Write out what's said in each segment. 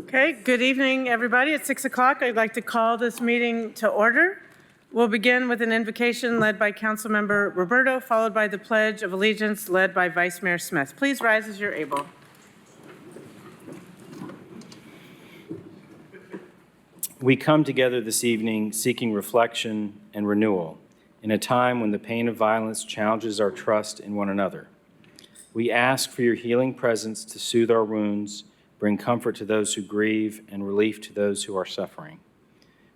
Okay, good evening, everybody. It's 6 o'clock. I'd like to call this meeting to order. We'll begin with an invocation led by Councilmember Roberto, followed by the Pledge of Allegiance led by Vice Mayor Smith. Please rise as you're able. We come together this evening seeking reflection and renewal in a time when the pain of violence challenges our trust in one another. We ask for your healing presence to soothe our wounds, bring comfort to those who grieve, and relief to those who are suffering.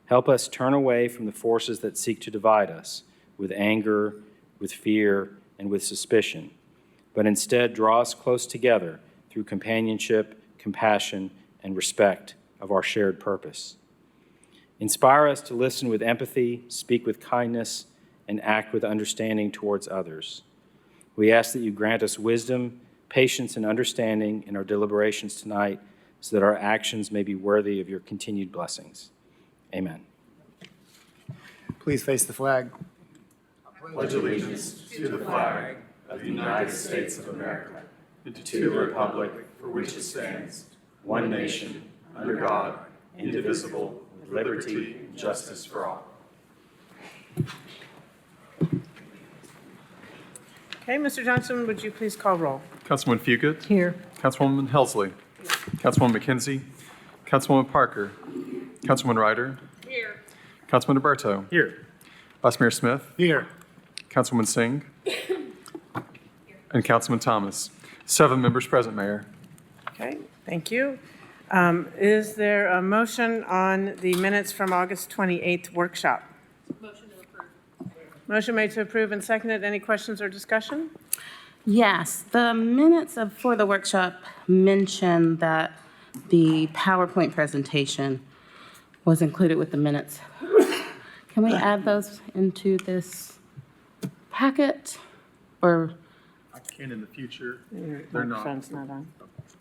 Help us turn away from the forces that seek to divide us with anger, with fear, and with suspicion, but instead draw us close together through companionship, compassion, and respect of our shared purpose. Inspire us to listen with empathy, speak with kindness, and act with understanding towards others. We ask that you grant us wisdom, patience, and understanding in our deliberations tonight so that our actions may be worthy of your continued blessings. Amen. Please face the flag. I pledge allegiance to the flag of the United States of America and to the republic for which it stands, one nation, under God, indivisible, with liberty and justice for all. Okay, Mr. Johnson, would you please call roll? Councilwoman Fugit. Here. Councilwoman Helsley. Councilwoman McKenzie. Councilwoman Parker. Councilwoman Ryder. Here. Councilman Roberto. Here. Vice Mayor Smith. Here. Councilwoman Singh. And Councilman Thomas. 7 members present, Mayor. Okay, thank you. Is there a motion on the minutes from August 28th workshop? Motion to approve. Motion made to approve and seconded. Any questions or discussion? Yes, the minutes for the workshop mention that the PowerPoint presentation was included with the minutes. Can we add those into this packet, or? I can in the future. Your They're not. microphone's not on.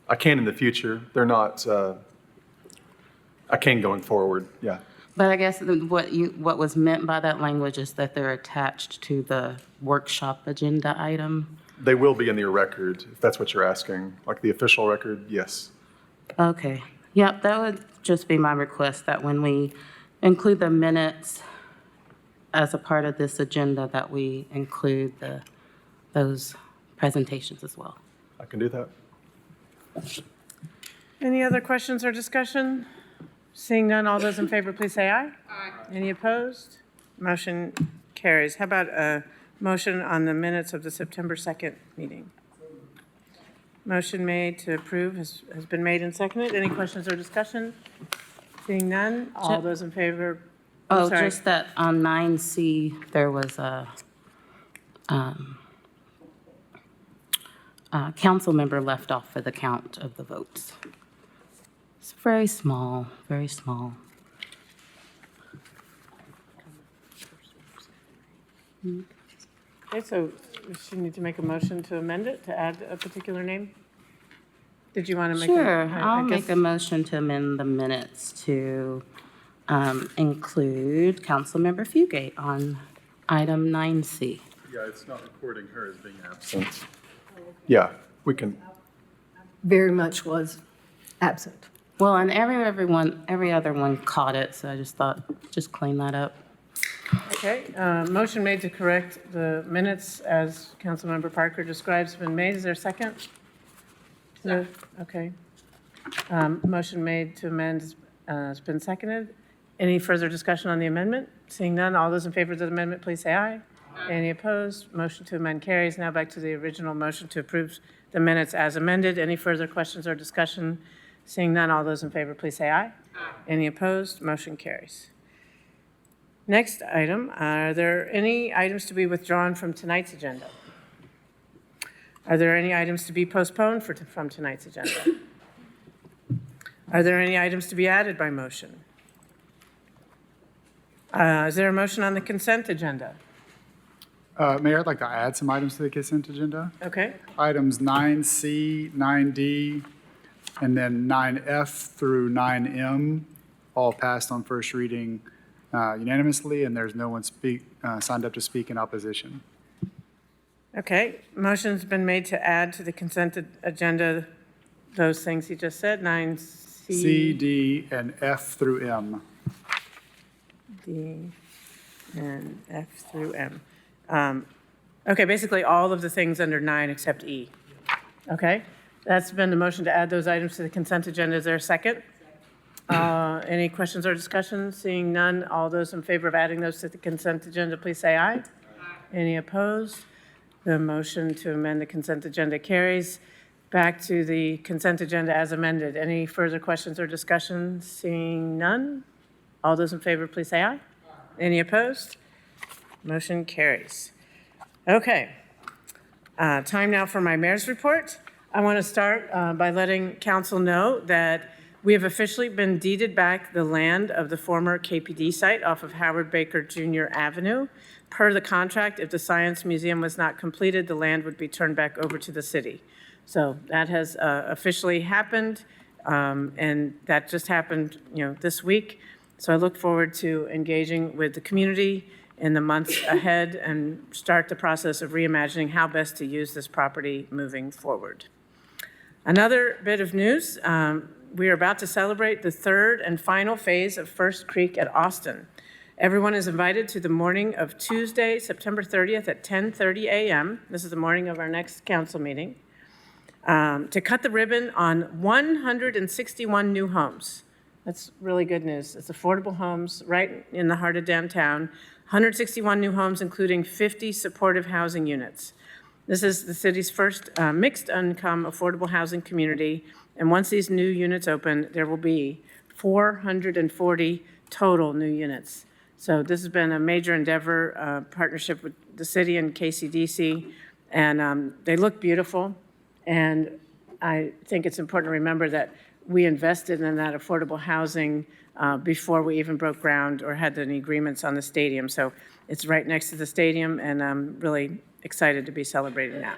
I can in the future. They're not. I can going forward. Yeah. But I guess what was meant by that language is that they're attached to the workshop agenda item. They will be in your record, if that's what you're asking. Like the official record, yes. Okay. Yep, that would just be my request, that when we include the minutes as a part of this agenda, that we include those presentations as well. I can do that. Any other questions or discussion? Seeing none, all those in favor, please say aye. Aye. Any opposed? Motion carries. How about a motion on the minutes of the September 2nd meeting? Motion made to approve has been made and seconded. Any questions or discussion? Seeing none, all those in favor? Oh, just that on 9C, there was a council member left off for the count of the votes. It's very small, very small. Okay, so she need to make a motion to amend it, to add a particular name? Did you want to make a? Sure, I I'll guess- make a motion to amend the minutes to include Councilmember Fugate on item 9C. Yeah, it's not recording her as being absent. Yeah, we can. Very much was absent. Well, and every other one caught it, so I just thought, just clean that up. Okay, motion made to correct the minutes as Councilmember Parker describes has been made. Is there a second? No? Okay. Motion made to amend has been seconded. Any further discussion on the amendment? Seeing none, all those in favor of the amendment, please say aye. Aye. Any opposed? Motion to amend carries. Now back to the original motion to approve the minutes as amended. Any further questions or discussion? Seeing none, all those in favor, please say aye. Aye. Any opposed? Motion carries. Next item, are there any items to be withdrawn from tonight's agenda? Are there any items to be postponed from tonight's agenda? Are there any items to be added by motion? Is there a motion on the consent agenda? Mayor, I'd like to add some items to the consent agenda. Okay, Items 9C, 9D, and then 9F through 9M, all passed on first reading unanimously, and there's no one signed up to speak in opposition. okay. Motion's been made to add to the consent agenda those things he just said, 9C C, D, and F through M. D, and F through M. Okay, basically all of the things under 9 except E. Okay, that's been the motion to add those items to the consent agenda. Is there a second? Any questions or discussion? Seeing none, all those in favor of adding those to the consent agenda, please say aye. Any opposed? The motion to amend the consent agenda carries. Back to the consent agenda as amended. Any further questions or discussion? Seeing none, all those in favor, please say aye. Any opposed? Motion carries. Okay. Time now for my mayor's report. I want to start by letting council know that we have officially been deeded back the land of the former KPD site off of Howard Baker Jr. Avenue. Per the contract, if the Science Museum was not completed, the land would be turned back over to the city. So that has officially happened, and that just happened, this week. So I look forward to engaging with the community in the months ahead and start the process of reimagining how best to use this property moving forward. Another bit of news, we are about to celebrate the third and final phase of First Creek at Austin. Everyone is invited to the morning of Tuesday, September 30th at 10:30 a.m. This is the morning of our next council meeting, to cut the ribbon on 161 new homes. That's really good news. It's affordable homes right in the heart of downtown. 161 new homes, including 50 supportive housing units. This is the city's first mixed income affordable housing community. And once these new units open, there will be 440 total new units. So this has been a major endeavor, partnership with the city and KCDC, and they look beautiful. And I think it's important to remember that we invested in that affordable housing before we even broke ground or had any agreements on the stadium. So it's right next to the stadium, and I'm really excited to be celebrating that.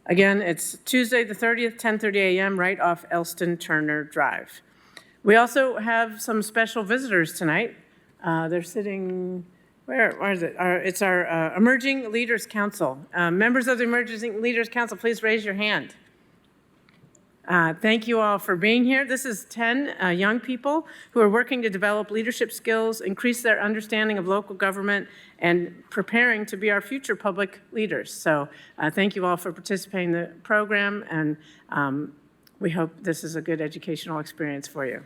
Again, it's Tuesday the 30th, 10:30 a.m., right off Elston Turner Drive. We also have some special visitors tonight. They're sitting, where is it? It's our Emerging Leaders Council. Members of the Emerging Leaders Council, please raise your hand. Thank you all for being here. This is 10 young people who are working to develop leadership skills, increase their understanding of local government, and preparing to be our future public leaders. So thank you all for participating in the program, and we hope this is a good educational experience for you.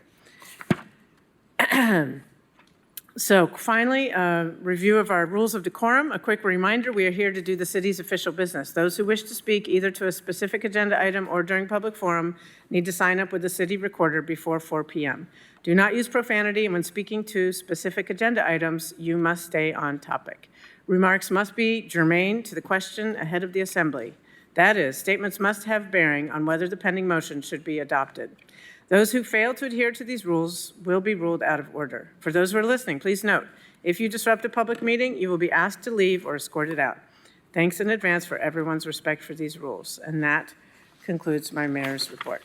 So finally, a review of our rules of decorum. A quick reminder, we are here to do the city's official business. Those who wish to speak either to a specific agenda item or during public forum need to sign up with the city recorder before 4 p.m. Do not use profanity, and when speaking to specific agenda items, you must stay on topic. Remarks must be germane to the question ahead of the assembly. That is, statements must have bearing on whether the pending motion should be adopted. Those who fail to adhere to these rules will be ruled out of order. For those who are listening, please note, if you disrupt a public meeting, you will be asked to leave or escorted out. Thanks in advance for everyone's respect for these rules. And that concludes my mayor's report.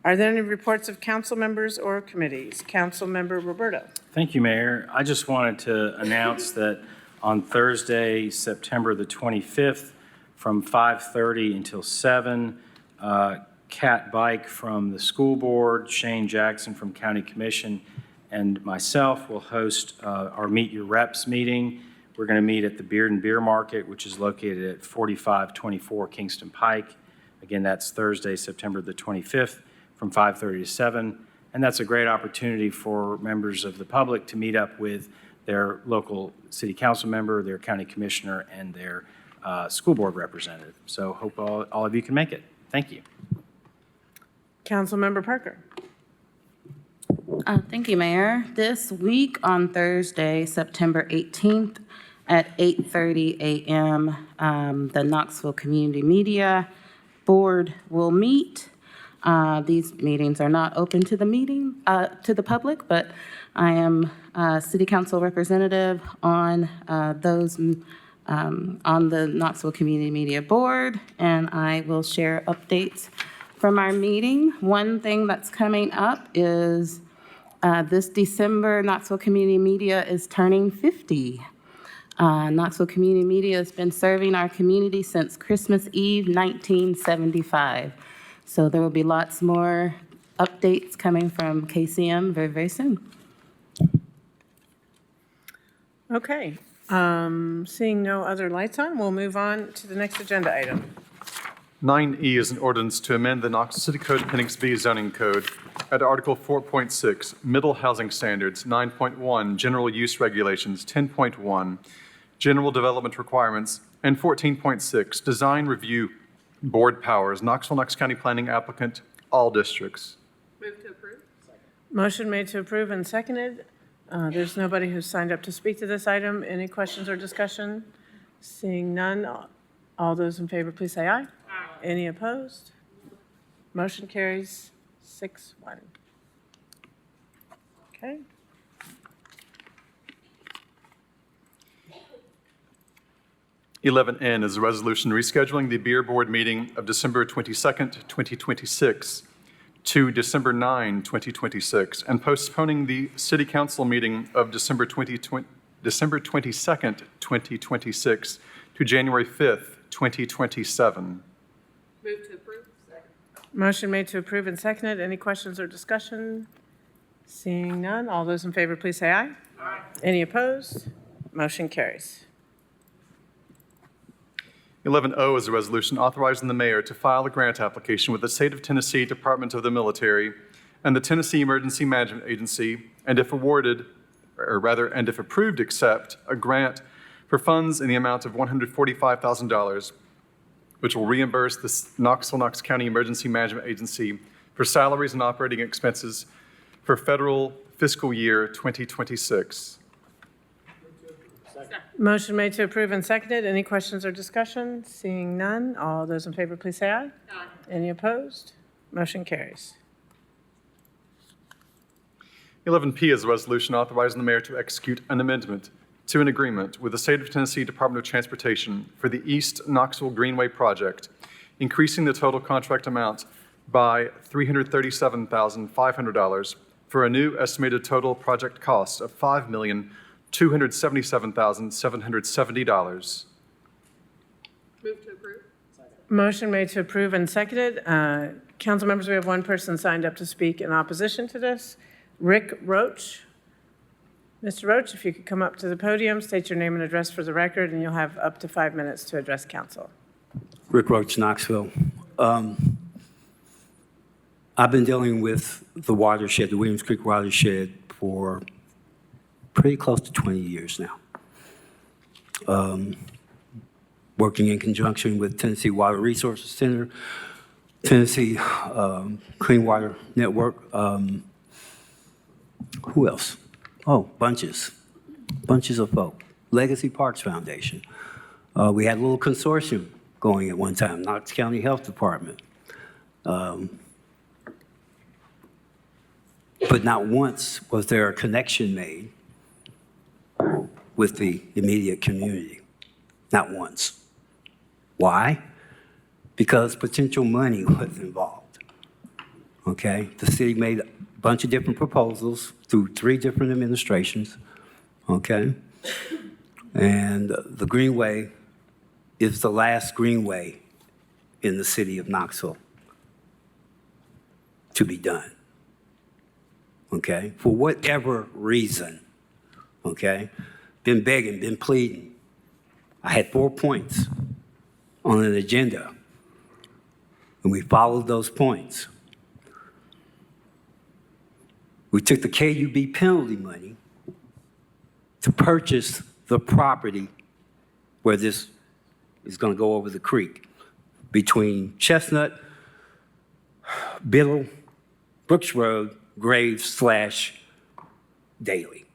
Are there any reports of council members or committees? Council Member Roberto. Thank you, Mayor. I just wanted to announce that on Thursday, September the 25th, from 5:30 until 7, Kat Bike from the school board, Shane Jackson from County Commission, and myself will host our Meet Your Reps meeting. We're going to meet at the Beard and Beer Market, which is located at 4524 Kingston Pike. Again, that's Thursday, September the 25th, from 5:30 to 7. And that's a great opportunity for members of the public to meet up with their local city council member, their county commissioner, and their school board representative. So hope all of you can make it. Thank you. Councilmember Parker. Thank you, Mayor. This week on Thursday, September 18th at 8:30 a.m., the Knoxville Community Media Board will meet. These meetings are not open to the public, but I am a city council representative on on the Knoxville Community Media Board, and I will share updates from our meeting. One thing that's coming up is this December, Knoxville Community Media is turning 50. Knoxville Community Media has been serving our community since Christmas Eve, 1975. So there will be lots more updates coming from KCM very, very soon. Okay, seeing no other lights on, we'll move on to the next agenda item. 9E is an ordinance to amend the Knoxville City Code Appendix B zoning code at Article 4.6, Middle Housing Standards, 9.1, General Use Regulations, 10.1, General Development Requirements, and 14.6, Design Review Board Powers, Knoxville, Knox County Planning Applicant, all districts. Motion made to approve and seconded. There's nobody who's signed up to speak to this item. Any questions or discussion? Seeing none, all those in favor, please say aye. Any opposed? Motion carries 6-1. Okay. N is a resolution rescheduling the Beer Board meeting of December 22nd, 2026 to December 9, 2026, and postponing the City Council meeting of December 22nd, 2026 to January 5th, 2027. Motion made to approve and seconded. Any questions or discussion? Seeing none, all those in favor, please say aye. Aye. Any opposed? Motion carries. 11O is a resolution authorizing the mayor to file a grant application with the State of Tennessee Department of the Military and the Tennessee Emergency Management Agency, and if awarded, and if approved, accept a grant for funds in the amount of $145,000, which will reimburse the Knoxville, Knox County Emergency Management Agency for salaries and operating expenses for federal fiscal year 2026. Motion made to approve and seconded. Any questions or discussion? Seeing none, all those in favor, please say aye. Aye. Any opposed? Motion carries. 11P is a resolution authorizing the mayor to execute an amendment to an agreement with the State of Tennessee Department of Transportation for the East Knoxville Greenway project, increasing the total contract amount by $337,500 for a new estimated total project cost of $5,277,770. Motion made to approve and seconded. Council members, we have one person signed up to speak in opposition to this. Rick Roach. Mr. Roach, if you could come up to the podium, state your name and address for the record, and you'll have up to 5 minutes to address council. Rick Roach, Knoxville. I've been dealing with the watershed, the Williams Creek watershed, for pretty close to 20 years now. Working in conjunction with Tennessee Water Resources Center, Tennessee Clean Water Network. Who else? Oh, bunches of folk. Legacy Parks Foundation. We had a little consortium going at one time, Knox County Health Department. But not once was there a connection made with the immediate community. Not once. Why? Because potential money was involved. Okay? The city made a bunch of different proposals through 3 different administrations. Okay? And the Greenway is the last Greenway in the city of Knoxville to be done. Okay? For whatever reason. Okay? Been begging, been pleading. I had 4 points on an agenda, and we followed those points. We took the KUB penalty money to purchase the property where this is going to go over the creek between Chestnut, Biddle, Brooks Road, Graves / Daly.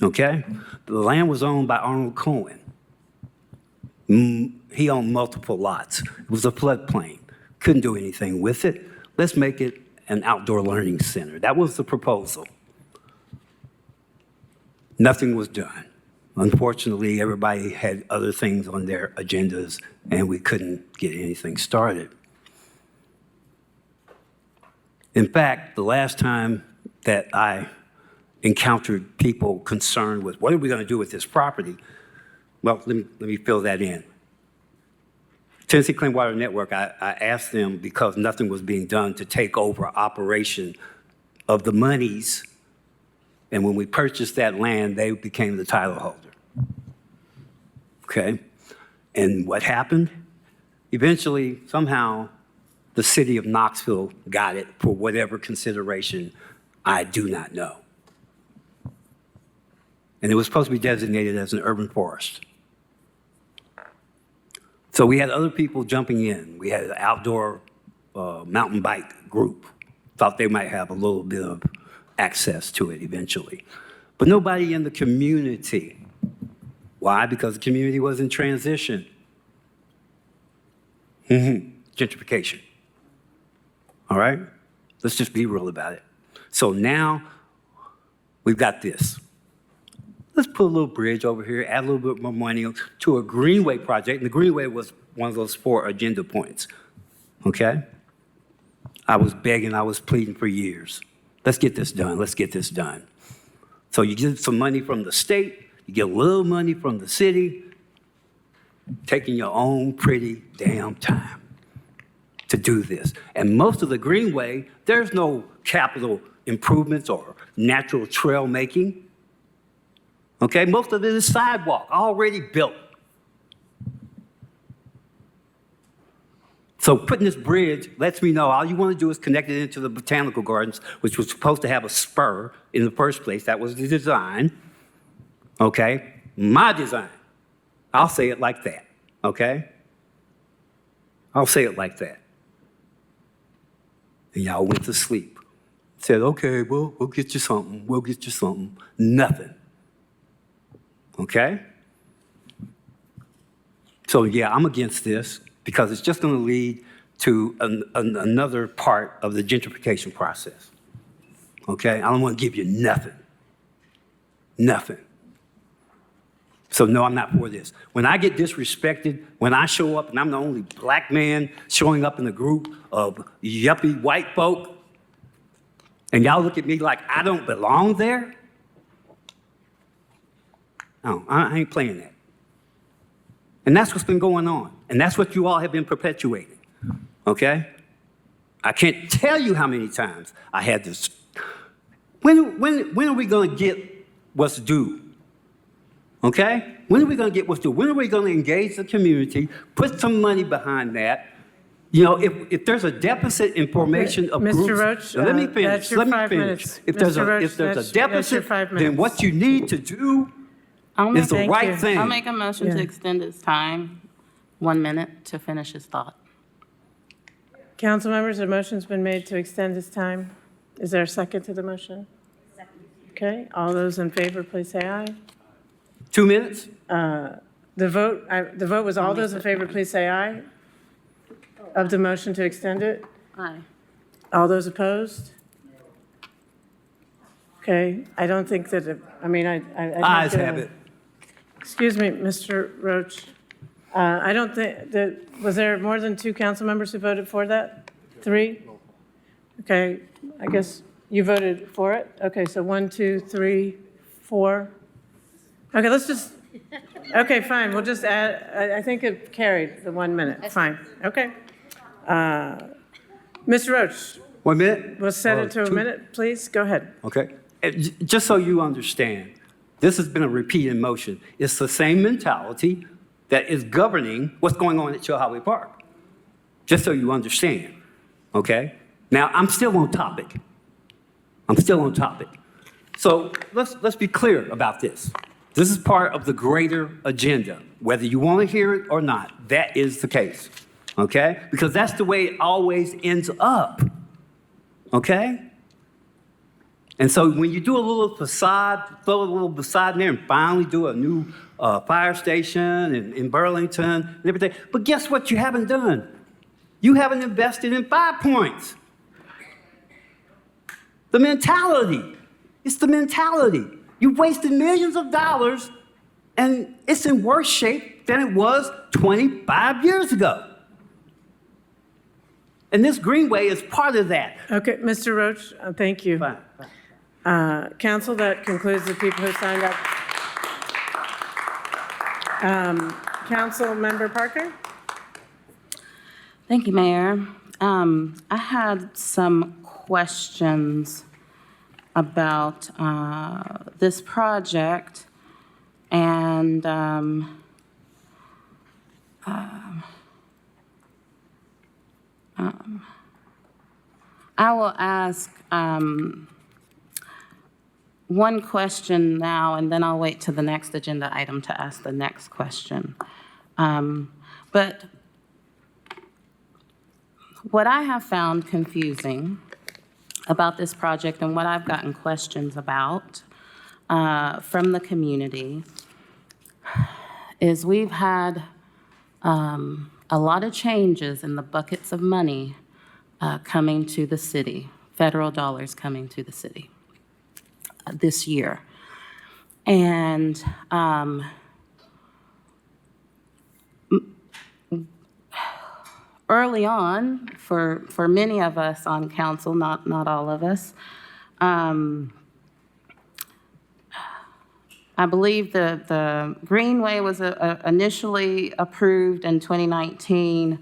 Okay? The land was owned by Arnold Cohen. He owned multiple lots. It was a floodplain. Couldn't do anything with it. Let's make it an outdoor learning center. That was the proposal. Nothing was done. Unfortunately, everybody had other things on their agendas, and we couldn't get anything started. In fact, the last time that I encountered people concerned with what are we going to do with this property, well, let me fill that in. Tennessee Clean Water Network, I asked them because nothing was being done to take over operation of the monies. And when we purchased that land, they became the title holder. Okay? And what happened? Eventually, somehow, the city of Knoxville got it for whatever consideration, I do not know. And it was supposed to be designated as an urban forest. So we had other people jumping in. We had an outdoor mountain bike group. Thought they might have a little bit of access to it eventually. But nobody in the community. Why? Because the community was in transition. Gentrification. All right? Let's just be real about it. So now we've got this. Let's put a little bridge over here, add a little bit more money to a greenway project. And the greenway was one of those 4 agenda points. Okay? I was begging, I was pleading for years. Let's get this done. Let's get this done. So you get some money from the state, you get a little money from the city, taking your own pretty damn time to do this. And most of the greenway, there's no capital improvements or natural trail making. Okay, most of it is sidewalk, already built. So putting this bridge lets me know all you want to do is connect it into the botanical gardens, which was supposed to have a spur in the first place. That was the design. Okay? My design. I'll say it like that. Okay? I'll say it like that. And y'all went to sleep. Said, okay, we'll get you something. We'll get you something. Nothing. Okay? So yeah, I'm against this because it's just going to lead to another part of the gentrification process. Okay? I don't want to give you nothing. Nothing. So no, I'm not for this. When I get disrespected, when I show up and I'm the only black man showing up in a group of yuppie white folk, and y'all look at me like I don't belong there, no, I ain't playing that. And that's what's been going on. And that's what you all have been perpetuating, okay? I can't tell you how many times I had this. When are we going to get what's due? Okay? When are we going to get what's due? When are we going to engage the community, put some money behind that? You know, if there's a deficit in formation of groups. Mr. Roach, let me finish. that's your Let me 5 finish. minutes. If there's Mr. Roach, a that's your deficit, 5 then minutes. what you need to do is the Thank right you. thing. I'll make a motion to Yeah. extend his time 1 minute to finish his thought. Council members, a motion's been made to extend this time. Is there a second to the motion? Second. Okay, all those in favor, please say aye. 2 minutes? The vote was all those in favor, please say aye. Of the motion to extend it? Aye. All those opposed? Okay, I don't think that, Ayes have it. Excuse me, Mr. Roach. I don't think, was there more than 2 council members who voted for that? 3? Okay, I guess you voted for it? Okay, so 1, 2, 3, 4. Okay, let's just, okay, fine, we'll just add, I think it carried the 1 minute, fine, okay. Mr. Roach, 1 minute? we'll set it to a 2 minute, please, go ahead. Okay. Just so you understand, this has been a repeat in motion. It's the same mentality that is governing what's going on at Chill Highway Park. Just so you understand, okay? Now, I'm still on topic. So let's be clear about this. This is part of the greater agenda. Whether you want to hear it or not, that is the case, okay? Because that's the way it always ends up, okay? And so when you do a little facade, throw a little facade in there and finally do a new fire station in Burlington and everything, but guess what you haven't done? You haven't invested in 5 points. The mentality. It's the mentality. You've wasted millions of dollars and it's in worse shape than it was 25 years ago. And this greenway is part of that. Okay, Mr. Roach, thank you. Fine. Council, that concludes the people who signed up. Council Member Parker? Thank you, Mayor. I had some questions about this project, and I will ask one question now, and then I'll wait to the next agenda item to ask the next question. But what I have found confusing about this project and what I've gotten questions about from the community is we've had a lot of changes in the buckets of money coming to the city, federal dollars coming to the city this year. And early on, for many of us on council, not all of us, I believe the Greenway was initially approved in 2019,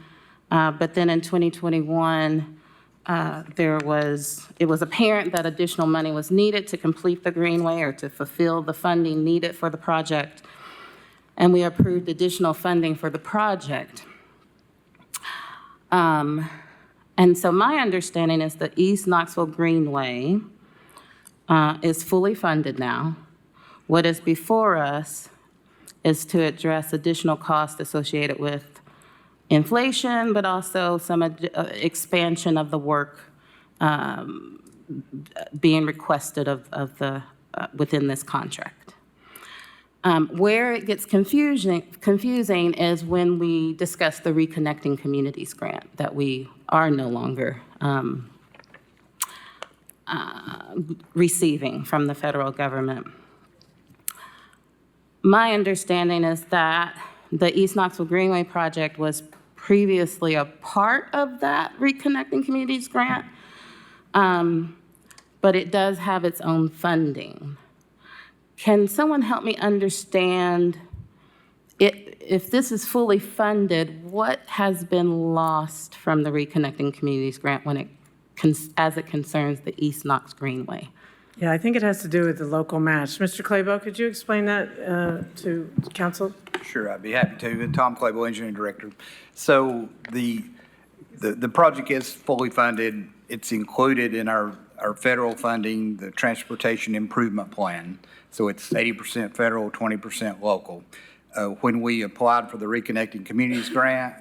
but then in 2021, it was apparent that additional money was needed to complete the Greenway or to fulfill the funding needed for the project, and we approved additional funding for the project. And so my understanding is the East Knoxville Greenway is fully funded now. What is before us is to address additional costs associated with inflation, but also some expansion of the work being requested within this contract. Where it gets confusing is when we discuss the Reconnecting Communities grant that we are no longer receiving from the federal government. My understanding is that the East Knoxville Greenway project was previously a part of that Reconnecting Communities grant, but it does have its own funding. Can someone help me understand, if this is fully funded, what has been lost from the Reconnecting Communities grant as it concerns the East Knox Greenway? Yeah, I think it has to do with the local match. Mr. Claybo, could you explain that to council? Sure, I'd be happy to. Tom Claybo, Engineering Director. So the project is fully funded. It's included in our federal funding, the Transportation Improvement Plan. So it's 80% federal, 20% local. When we applied for the Reconnecting Communities grant,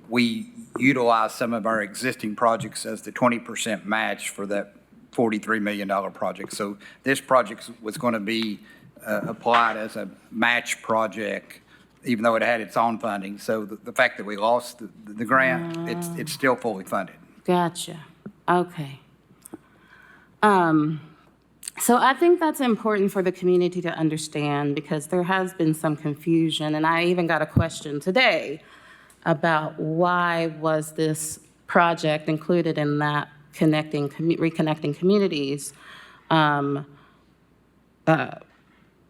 we utilized some of our existing projects as the 20% match for that $43 million project. So this project was going to be applied as a match project, even though it had its own funding. So the fact that we lost the grant, it's still fully funded. Gotcha. Okay. So I think that's important for the community to understand because there has been some confusion, and I even got a question today about why was this project included in that Reconnecting Communities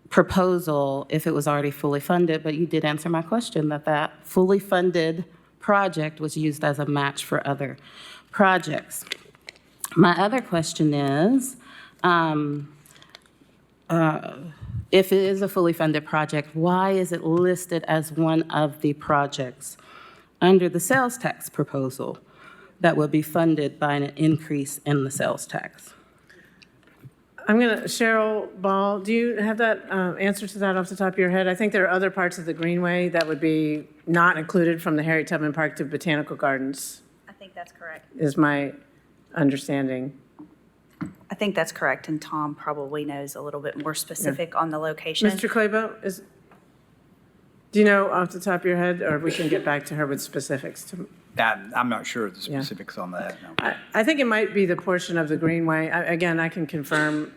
proposal if it was already fully funded, but you did answer my question that fully funded project was used as a match for other projects. My other question is, if it is a fully funded project, why is it listed as one of the projects under the sales tax proposal that will be funded by an increase in the sales tax? Cheryl Ball, do you have that answer to that off the top of your head? I think there are other parts of the Greenway that would be not included from the Harriet Tubman Park to Botanical Gardens, I think that's correct. is my understanding. I think that's correct, and Tom probably knows a little bit more specific on the location. Mr. Claybo, do you know off the top of your head, or we can get back to her with specifics? I'm not sure of the specifics on that. No. I think it might be the portion of the Greenway. Again, I can confirm,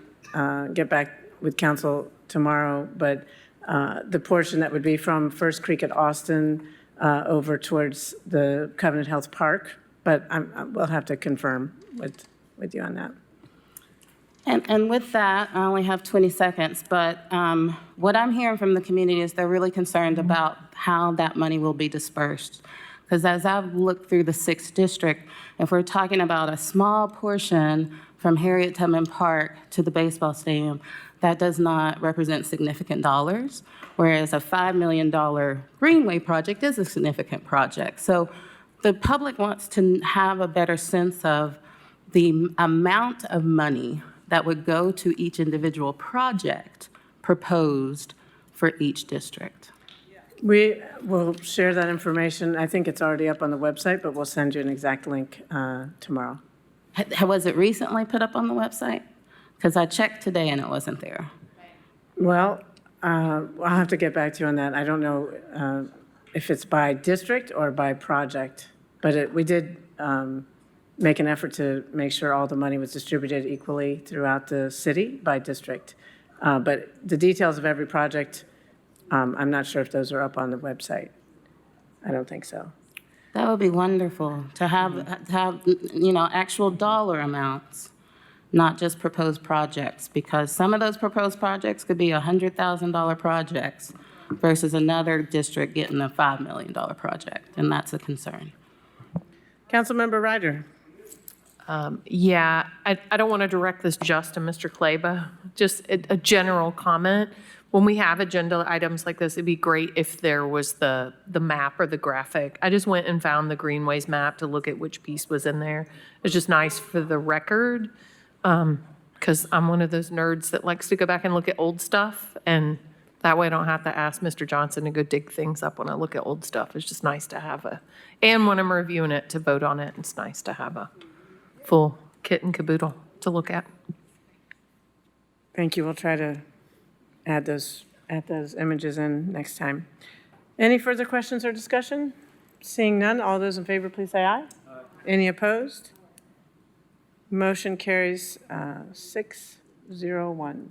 get back with council tomorrow, but the portion that would be from First Creek at Austin over towards the Covenant Health Park, but we'll have to confirm with you on that. And with that, I only have 20 seconds, but what I'm hearing from the community is they're really concerned about how that money will be dispersed. Because as I've looked through the 6th district, if we're talking about a small portion from Harriet Tubman Park to the baseball stadium, that does not represent significant dollars, whereas a $5 million Greenway project is a significant project. So the public wants to have a better sense of the amount of money that would go to each individual project proposed for each district. We will share that information. I think it's already up on the website, but we'll send you an exact link tomorrow. Was it recently put up on the website? Because I checked today and it wasn't there. Well, I'll have to get back to you on that. I don't know if it's by district or by project, but we did make an effort to make sure all the money was distributed equally throughout the city by district. But the details of every project, I'm not sure if those are up on the website. I don't think so. That would be wonderful to have actual dollar amounts, not just proposed projects, because some of those proposed projects could be $100,000 projects versus another district getting a $5 million project, and that's a concern. Councilmember Ryder. Yeah, I don't want to direct this just to Mr. Kleba, just a general comment. When we have agenda items like this, it'd be great if there was the map or the graphic. I just went and found the Greenways map to look at which piece was in there. It's just nice for the record, because I'm one of those nerds that likes to go back and look at old stuff, and that way I don't have to ask Mr. Johnson to go dig things up when I look at old stuff. It's just nice to have and when I'm reviewing it, to vote on it, it's nice to have a full kit and caboodle to look at. Thank you. We'll try to add those images in next time. Any further questions or discussion? Seeing none, all those in favor, please say aye. Aye. Any opposed? Motion carries 6-0-1.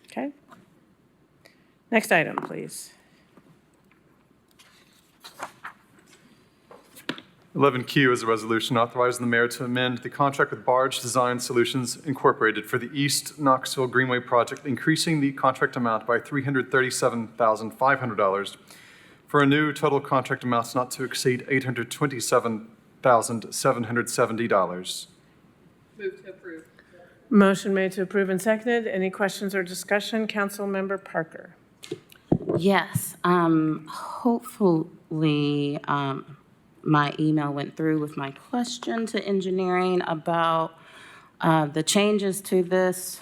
Okay. Next item, please. 11Q is a resolution authorizing the mayor to amend the contract with Barge Design Solutions Incorporated for the East Knoxville Greenway project, increasing the contract amount by $337,500 for a new total contract amount not to exceed $827,770. Move to approve. Motion made to approve and seconded. Any questions or discussion? Councilmember Parker. Yes, hopefully my email went through with my question to engineering about the changes to this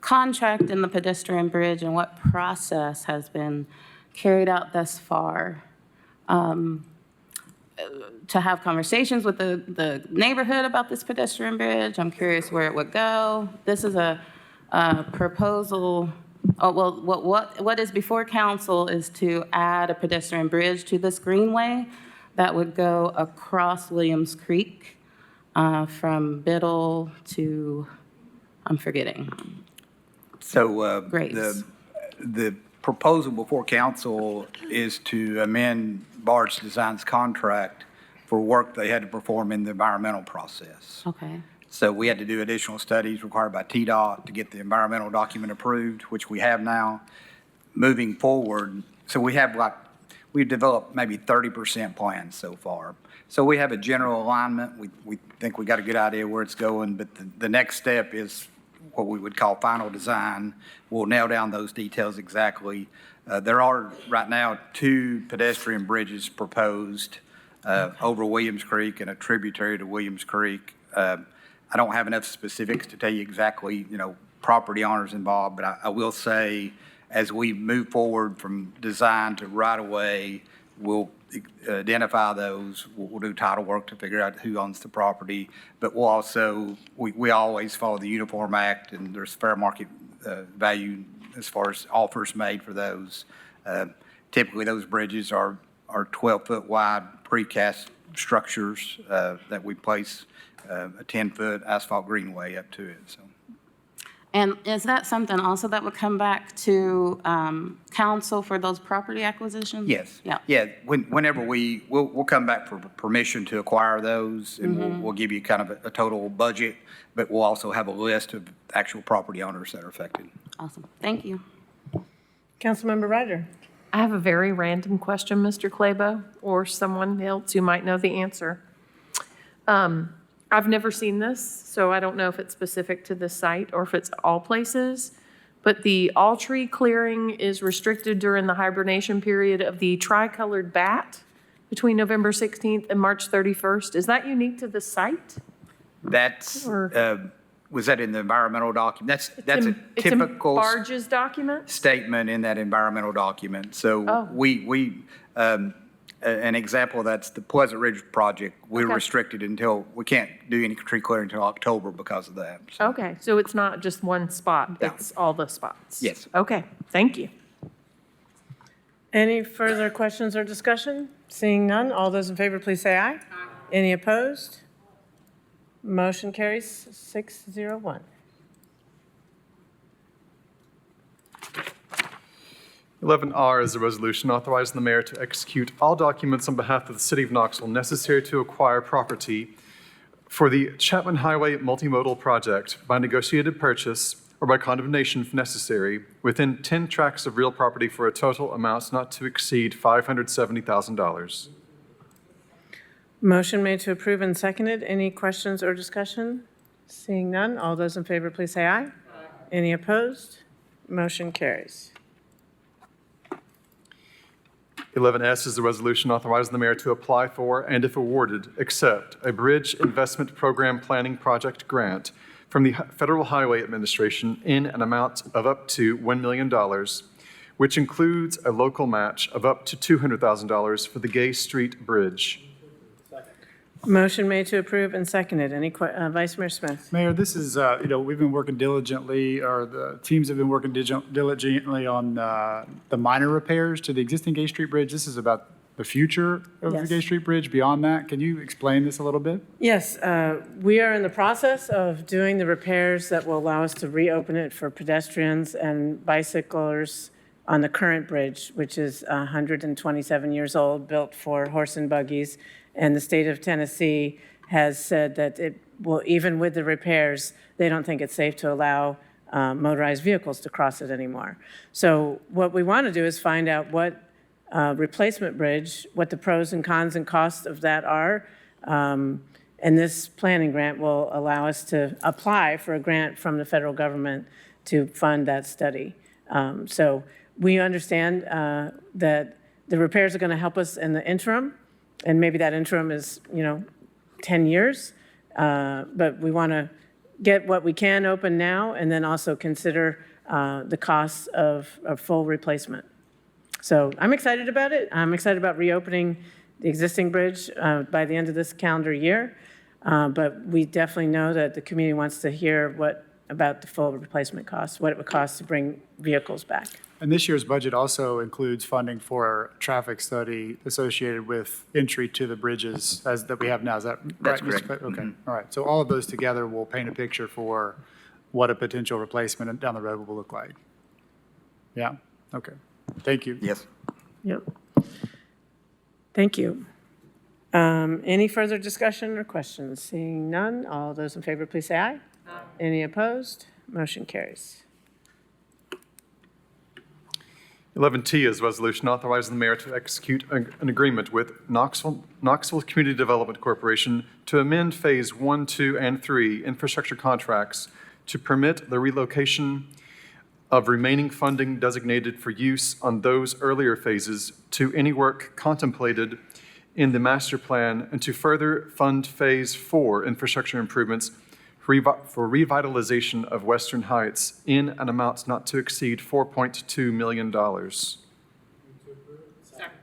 contract in the pedestrian bridge and what process has been carried out thus far. To have conversations with the neighborhood about this pedestrian bridge. I'm curious where it would go. This is a proposal. Oh, well, what is before council is to add a pedestrian bridge to this greenway that would go across Williams Creek from Biddle to, I'm forgetting. So Graves. the proposal before council is to amend Barge Design's contract for work they had to perform in the environmental process. Okay. So we had to do additional studies required by TDOT to get the environmental document approved, which we have now. Moving forward, so we've developed maybe 30% plans so far. So we have a general alignment. We think we got a good idea where it's going, but the next step is what we would call final design. We'll nail down those details exactly. There are right now 2 pedestrian bridges proposed over Williams Creek and a tributary to Williams Creek. I don't have enough specifics to tell you exactly, property owners involved, but I will say as we move forward from design to right-of-way, we'll identify those. We'll do title work to figure out who owns the property, but we'll also, we always follow the Uniform Act, and there's fair market value as far as offers made for those. Typically, those bridges are 12-foot wide precast structures that we place a 10-foot asphalt greenway up to it. So. And is that something also that would come back to council for those property acquisitions? Yes. Yeah. Yeah. Whenever we'll come back for permission to acquire those, and we'll give you kind of a total budget, but we'll also have a list of actual property owners that are affected. Awesome. Thank you. Councilmember Ryder. I have a very random question, Mr. Clabo, or someone else who might know the answer. I've never seen this, so I don't know if it's specific to this site or if it's all places, but the all tree clearing is restricted during the hibernation period of the tricolored bat between November 16th and March 31st. Is that unique to the site? That's, Or- was that in the environmental document? That's a It's in typical Barge's document? statement in that environmental document. So Oh. an example of that's the Pleasant Ridge project. We're Okay. restricted until, we can't do any tree clearing until October because of that. So, Okay, so it's not just one spot, No. it's all the spots? Yes. Okay, thank you. Any further questions or discussion? Seeing none, all those in favor, please say aye. Any opposed? Motion carries 601. 11R is a resolution authorizing the mayor to execute all documents on behalf of the city of Knoxville necessary to acquire property for the Chapman Highway Multimodal Project by negotiated purchase or by condemnation if necessary within 10 tracts of real property for a total amount not to exceed $570,000. Motion made to approve and seconded. Any questions or discussion? Seeing none, all those in favor, please say aye. Any opposed? Motion carries. 11S is a resolution authorizing the mayor to apply for and, if awarded, accept a Bridge Investment Program Planning Project grant from the Federal Highway Administration in an amount of up to $1 million, which includes a local match of up to $200,000 for the Gay Street Bridge. Motion made to approve and seconded. Any, Vice Mayor Smith? Mayor, this is, we've been working diligently, or the teams have been working diligently on the minor repairs to the existing Gay Street Bridge. This is about the future of the Yes. Gay Street Bridge beyond that. Can you explain this a little bit? Yes, we are in the process of doing the repairs that will allow us to reopen it for pedestrians and bicyclers on the current bridge, which is 127 years old, built for horse and buggies. And the state of Tennessee has said that it will, even with the repairs, they don't think it's safe to allow motorized vehicles to cross it anymore. So what we want to do is find out what replacement bridge, what the pros and cons and costs of that are. And this planning grant will allow us to apply for a grant from the federal government to fund that study. So we understand that the repairs are going to help us in the interim, and maybe that interim is, 10 years. But we want to get what we can open now and then also consider the costs of full replacement. So I'm excited about it. I'm excited about reopening the existing bridge by the end of this calendar year. But we definitely know that the community wants to hear about the full replacement costs, what it would cost to bring vehicles back. And this year's budget also includes funding for a traffic study associated with entry to the bridges that we have now. Is that right? That's Mr. correct. Clay? Okay, all right. So all of those together will paint a picture for what a potential replacement down the road will look like. Yeah, okay. Thank you. yes. Yep. Thank you. Any further discussion or questions? Seeing none, all those in favor, please say aye. Aye. Any opposed? Motion carries. 11T is a resolution authorizing the mayor to execute an agreement with Knoxville Community Development Corporation to amend Phase 1, 2, and 3 infrastructure contracts to permit the relocation of remaining funding designated for use on those earlier phases to any work contemplated in the master plan and to further fund Phase 4 infrastructure improvements for revitalization of Western Heights in an amount not to exceed $4.2 million.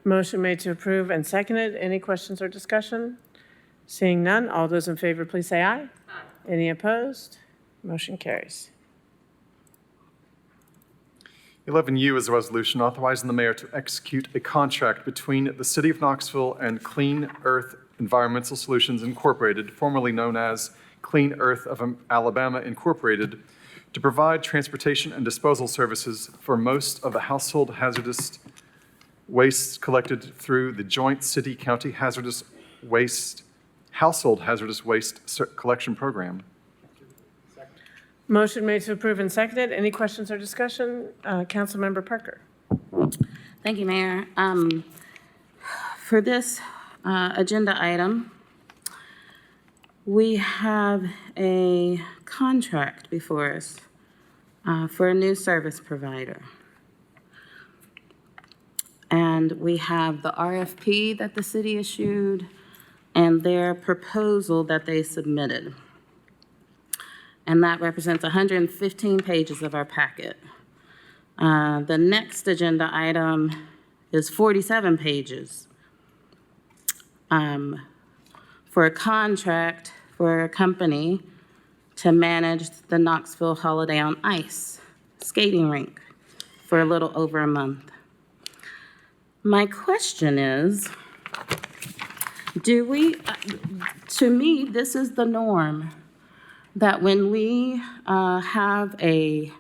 Motion made to approve and seconded. Any questions or discussion? Seeing none, all those in favor, please say aye. Aye. Any opposed? Motion carries. 11U is a resolution authorizing the mayor to execute a contract between the City of Knoxville and Clean Earth Environmental Solutions Incorporated, formerly known as Clean Earth of Alabama Incorporated, to provide transportation and disposal services for most of the household hazardous waste collected through the joint city-county household hazardous waste collection program. Motion made to approve and seconded. Any questions or discussion? Councilmember Parker. Thank you, Mayor. For this agenda item, we have a contract before us for a new service provider. And we have the RFP that the city issued and their proposal that they submitted. And that represents 115 pages of our packet. The next agenda item is 47 pages for a contract for a company to manage the Knoxville Holiday on Ice skating rink for a little over a month. My question is, to me, this is the norm, that when we have a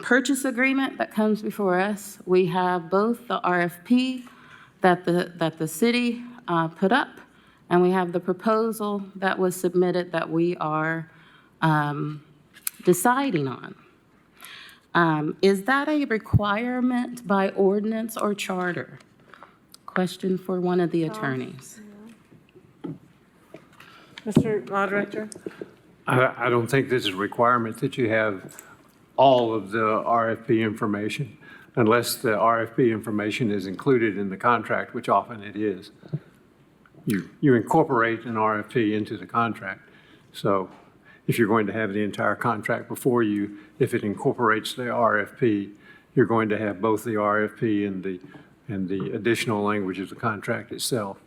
purchase agreement that comes before us, we have both the RFP that the city put up, and we have the proposal that was submitted that we are deciding on. Is that a requirement by ordinance or charter? Question for one of the attorneys. Mr. Law Director? I don't think this is a requirement that you have all of the RFP information unless the RFP information is included in the contract, which often it is. You incorporate an RFP into the contract. So if you're going to have the entire contract before you, if it incorporates the RFP, you're going to have both the RFP and the additional language of the contract itself.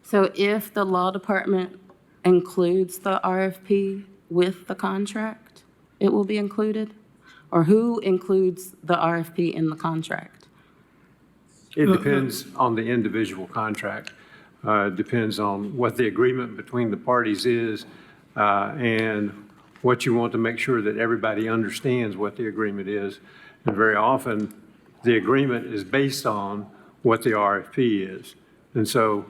So if the law department includes the RFP with the contract, it will be included? Or who includes the RFP in the contract? It depends on the individual contract. Depends on what the agreement between the parties is and what you want to make sure that everybody understands what the agreement is. And very often, the agreement is based on what the RFP is. And so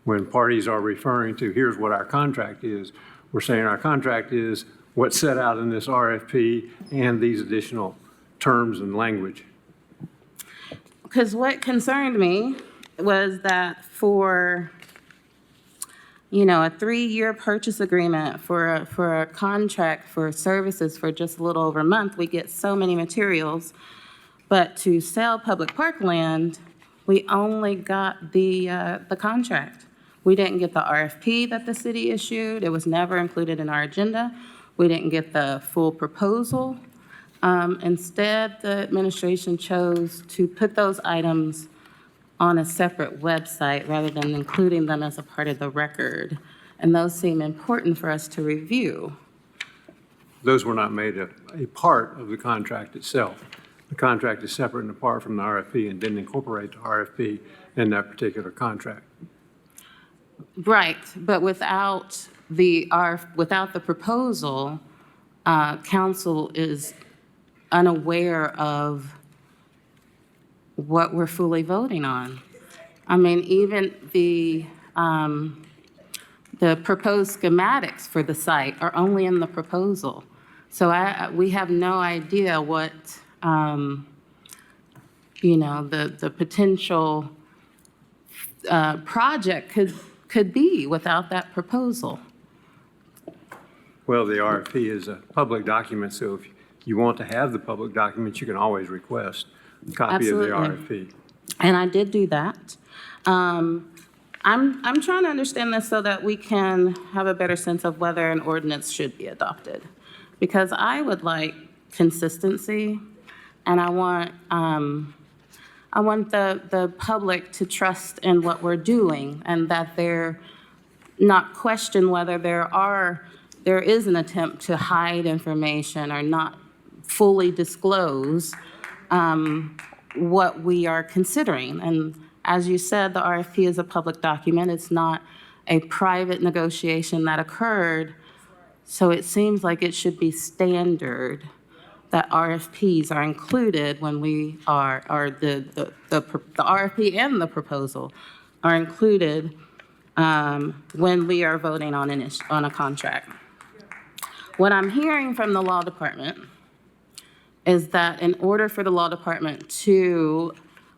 when parties are referring to, here's what our contract is, we're saying our contract is what's set out in this RFP and these additional terms and language. Because what concerned me was that for, a 3-year purchase agreement for a contract for services for just a little over a month, we get so many materials. But to sell public park land, we only got the contract. We didn't get the RFP that the city issued. It was never included in our agenda. We didn't get the full proposal. Instead, the administration chose to put those items on a separate website rather than including them as a part of the record. And those seem important for us to review. Those were not made a part of the contract itself. The contract is separate and apart from the RFP and didn't incorporate the RFP in that particular contract. Right, but without the proposal, council is unaware of what we're fully voting on. I mean, even the proposed schematics for the site are only in the proposal. So we have no idea what, the potential project could be without that proposal. Well, the RFP is a public document, so if you want to have the public document, you can always request a copy of the RFP. And I did do that. I'm trying to understand this so that we can have a better sense of whether an ordinance should be adopted. Because I would like consistency, and I want the public to trust in what we're doing, and that they're not question whether there is an attempt to hide information or not fully disclose what we are considering. And as you said, the RFP is a public document. It's not a private negotiation that occurred. So it seems like it should be standard that RFPs are included when we or the RFP and the proposal are included when we are voting on a contract. What I'm hearing from the law department is that in order for the law department to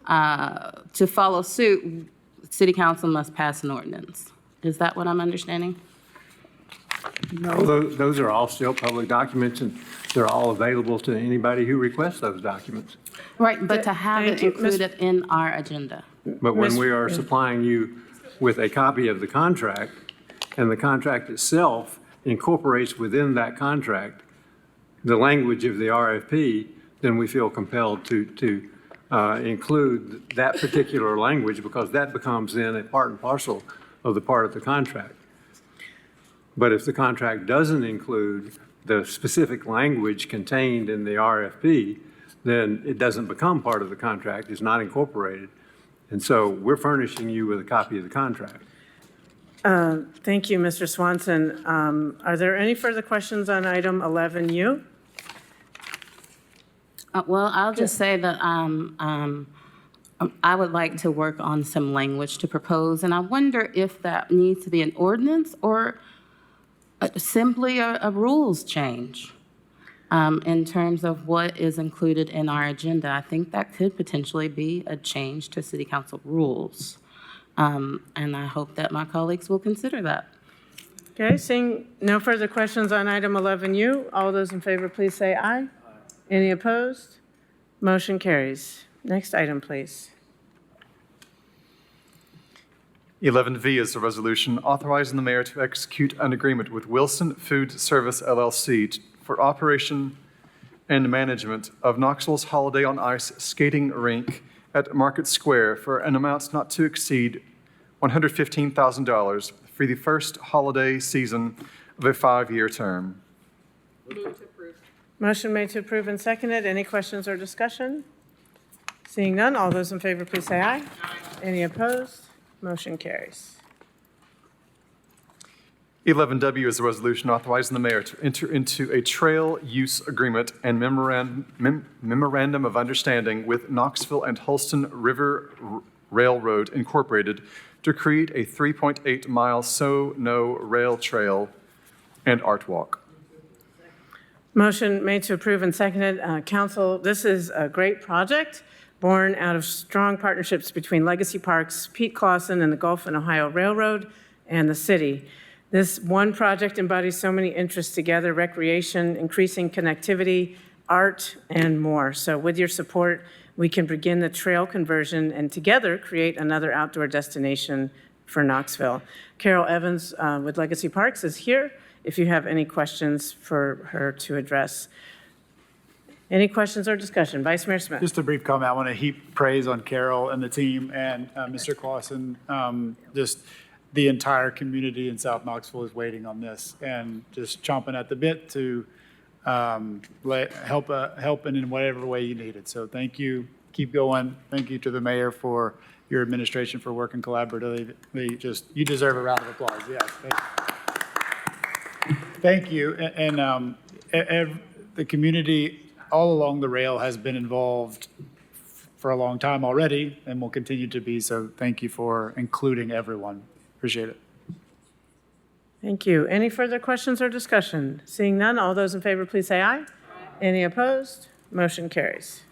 to follow suit, city council must pass an ordinance. Is that what I'm understanding? No, those are all still public documents, and they're all available to anybody who requests those documents. Right, but to have Thank it you. Ms. included in our agenda. But when we are supplying you with a copy of the contract, and the contract itself incorporates within that contract the language of the RFP, then we feel compelled to include that particular language, because that becomes then a part and parcel of the part of the contract. But if the contract doesn't include the specific language contained in the RFP, then it doesn't become part of the contract, it's not incorporated. And so we're furnishing you with a copy of the contract. Thank you, Mr. Swanson. Are there any further questions on item 11U? Well, I'll just say that I would like to work on some language to propose, and I wonder if that needs to be an ordinance or simply a rules change in terms of what is included in our agenda. I think that could potentially be a change to city council rules, and I hope that my colleagues will consider that. Okay, seeing no further questions on item 11U, all those in favor, please say aye. Any opposed? Motion carries. Next item, please. 11V is a resolution authorizing the mayor to execute an agreement with Wilson Food Service LLC for operation and management of Knoxville's Holiday on Ice skating rink at Market Square for an amount not to exceed $115,000 for the first holiday season of a 5-year term. Motion made to approve and seconded. Any questions or discussion? Seeing none, all those in favor, please say aye. Any opposed? Motion carries. 11W is a resolution authorizing the mayor to enter into a trail use agreement and memorandum of understanding with Knoxville and Holston River Railroad Incorporated to create a 3.8-mile So-No rail trail and art walk. Motion made to approve and seconded. Council, this is a great project born out of strong partnerships between Legacy Parks, Pete Clausen, and the Gulf and Ohio Railroad and the city. This one project embodies so many interests together: recreation, increasing connectivity, art, and more. So with your support, we can begin the trail conversion and together create another outdoor destination for Knoxville. Carol Evans with Legacy Parks is here if you have any questions for her to address. Any questions or discussion? Vice Mayor Smith. Just a brief comment. I want to heap praise on Carol and the team and Mr. Clausen. Just the entire community in South Knoxville is waiting on this and just chomping at the bit to help in whatever way you need it. So thank you. Keep going. Thank you to the mayor for your administration for working collaboratively. You deserve a round of applause. Yes. Thank you. And the community all along the rail has been involved for a long time already and will continue to be. So thank you for including everyone. Appreciate it. Thank you. Any further questions or discussion? Seeing none, all those in favor, please say aye. Any opposed? Motion carries.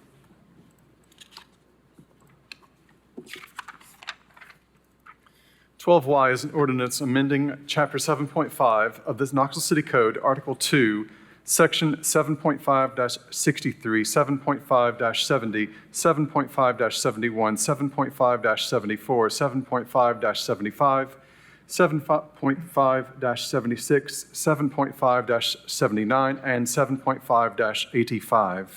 Y is an ordinance amending Chapter 7.5 of the Knoxville City Code, Article 2, Section 7.5-63, 7.5-70, 7.5-71, 7.5-74, 7.5-75, 7.5-76, 7.5-79, and 7.5-85.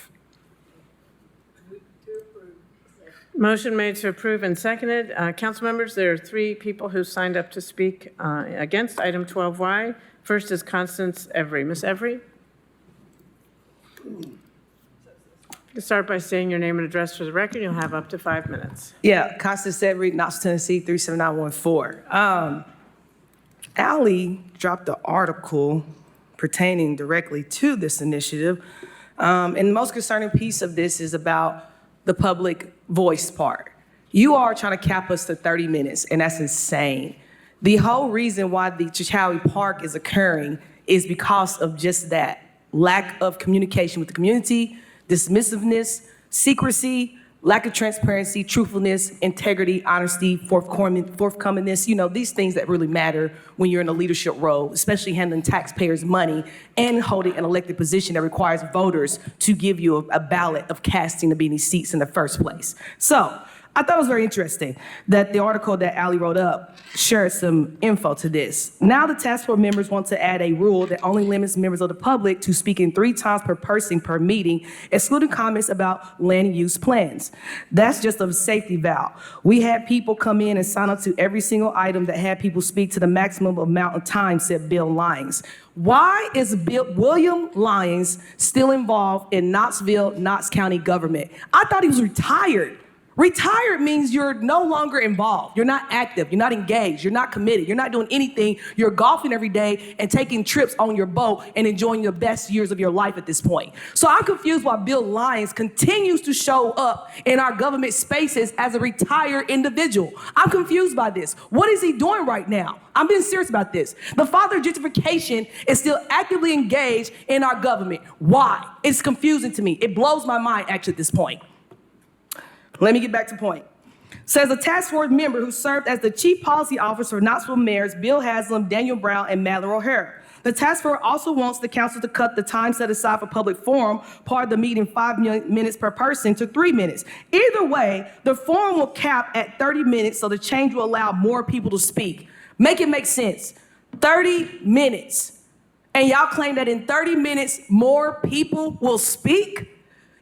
Motion made to approve and seconded. Council members, there are 3 people who signed up to speak against item 12Y. First is Constance Every. Ms. Every? Start by saying your name and address for the record. You'll have up to 5 minutes. Yeah, Constance Edry, Knoxville, Tennessee, 37914. Ally dropped the article pertaining directly to this initiative. And the most concerning piece of this is about the public voice part. You are trying to cap us to 30 minutes, and that's insane. The whole reason why the Chichowie Park is occurring is because of just that lack of communication with the community, dismissiveness, secrecy, lack of transparency, truthfulness, integrity, honesty, forthcomingness, these things that really matter when you're in a leadership role, especially handling taxpayers' money and holding an elected position that requires voters to give you a ballot of casting to be in these seats in the first place. So I thought it was very interesting that the article that Ali wrote up shared some info to this. Now the task force members want to add a rule that only limits members of the public to speaking 3 times per person per meeting, excluding comments about land use plans. That's just a safety valve. We had people come in and sign up to every single item that had people speak to the maximum amount of time, said Bill Lyons. Why is William Lyons still involved in Knoxville, Knox County government? I thought he was retired. Retired means you're no longer involved. You're not active. You're not engaged. You're not committed. You're not doing anything. You're golfing every day and taking trips on your boat and enjoying the best years of your life at this point. So I'm confused why Bill Lyons continues to show up in our government spaces as a retired individual. I'm confused by this. What is he doing right now? I'm being serious about this. The father of gentrification is still actively engaged in our government. Why? It's confusing to me. It blows my mind actually at this point. Let me get back to point. Says a task force member who served as the chief policy officer for Knoxville mayors Bill Haslam, Daniel Brown, and Madeline O'Hara. The task force also wants the council to cut the time set aside for public forum, part of the meeting 5 minutes per person, to 3 minutes. Either way, the forum will cap at 30 minutes, so the change will allow more people to speak. Make it make sense. 30 minutes. And y'all claim that in 30 minutes, more people will speak?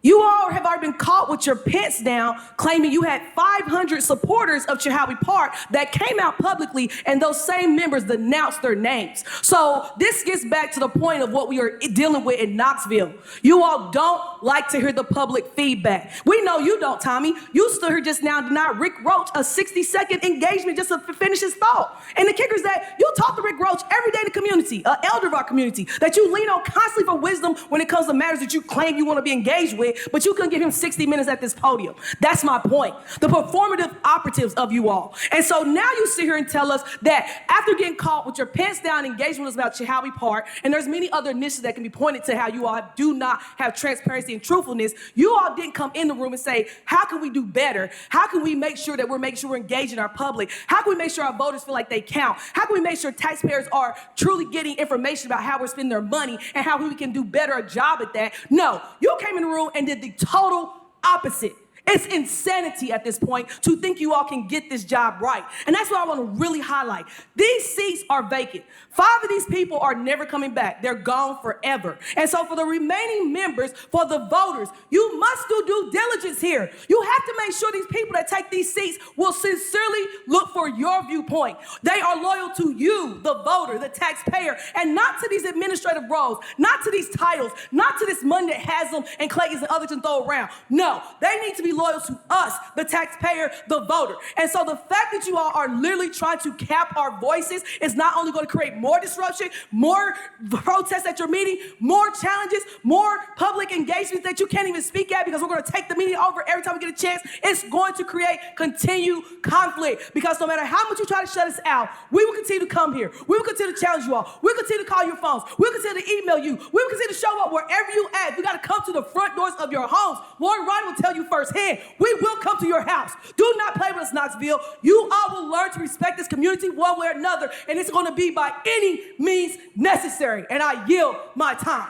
You all have already been caught with your pants down, claiming you had 500 supporters of Chihawi Park that came out publicly, and those same members denounced their names. So this gets back to the point of what we are dealing with in Knoxville. You all don't like to hear the public feedback. We know you don't, Tommy. You stood here just now and denied Rick Roach a 60-second engagement just to finish his thought. And the kicker is that you talk to Rick Roach every day in the community, an elder of our community, that you lean on constantly for wisdom when it comes to matters that you claim you want to be engaged with, but you couldn't give him 60 minutes at this podium. That's my point. The performative operatives of you all. And so now you sit here and tell us that after getting caught with your pants down engagement was about Chihawi Park, and there's many other initiatives that can be pointed to how you all do not have transparency and truthfulness, you all didn't come in the room and say, how can we do better? How can we make sure that we're engaging our public? How can we make sure our voters feel like they count? How can we make sure taxpayers are truly getting information about how we're spending their money and how we can do better a job at that? No, you came in the room and did the total opposite. It's insanity at this point to think you all can get this job right. And that's what I want to really highlight. These seats are vacant. 5 of these people are never coming back. They're gone forever. And so for the remaining members, for the voters, you must do due diligence here. You have to make sure these people that take these seats will sincerely look for your viewpoint. They are loyal to you, the voter, the taxpayer, and not to these administrative roles, not to these titles, not to this money that Haslam and Clayton and others can throw around. No, they need to be loyal to us, the taxpayer, the voter. And so the fact that you all are literally trying to cap our voices is not only going to create more disruption, more protests at your meeting, more challenges, more public engagements that you can't even speak at because we're going to take the meeting over every time we get a chance. It's going to create continued conflict because no matter how much you try to shut us out, we will continue to come here. We will continue to challenge you all. We'll continue to call your phones. We'll continue to email you. We will continue to show up wherever you at. You got to come to the front doors of your homes. Lauren Roddy will tell you firsthand. We will come to your house. Do not play with us, Knoxville. You all will learn to respect this community one way or another, and it's going to be by any means necessary. And I yield my time.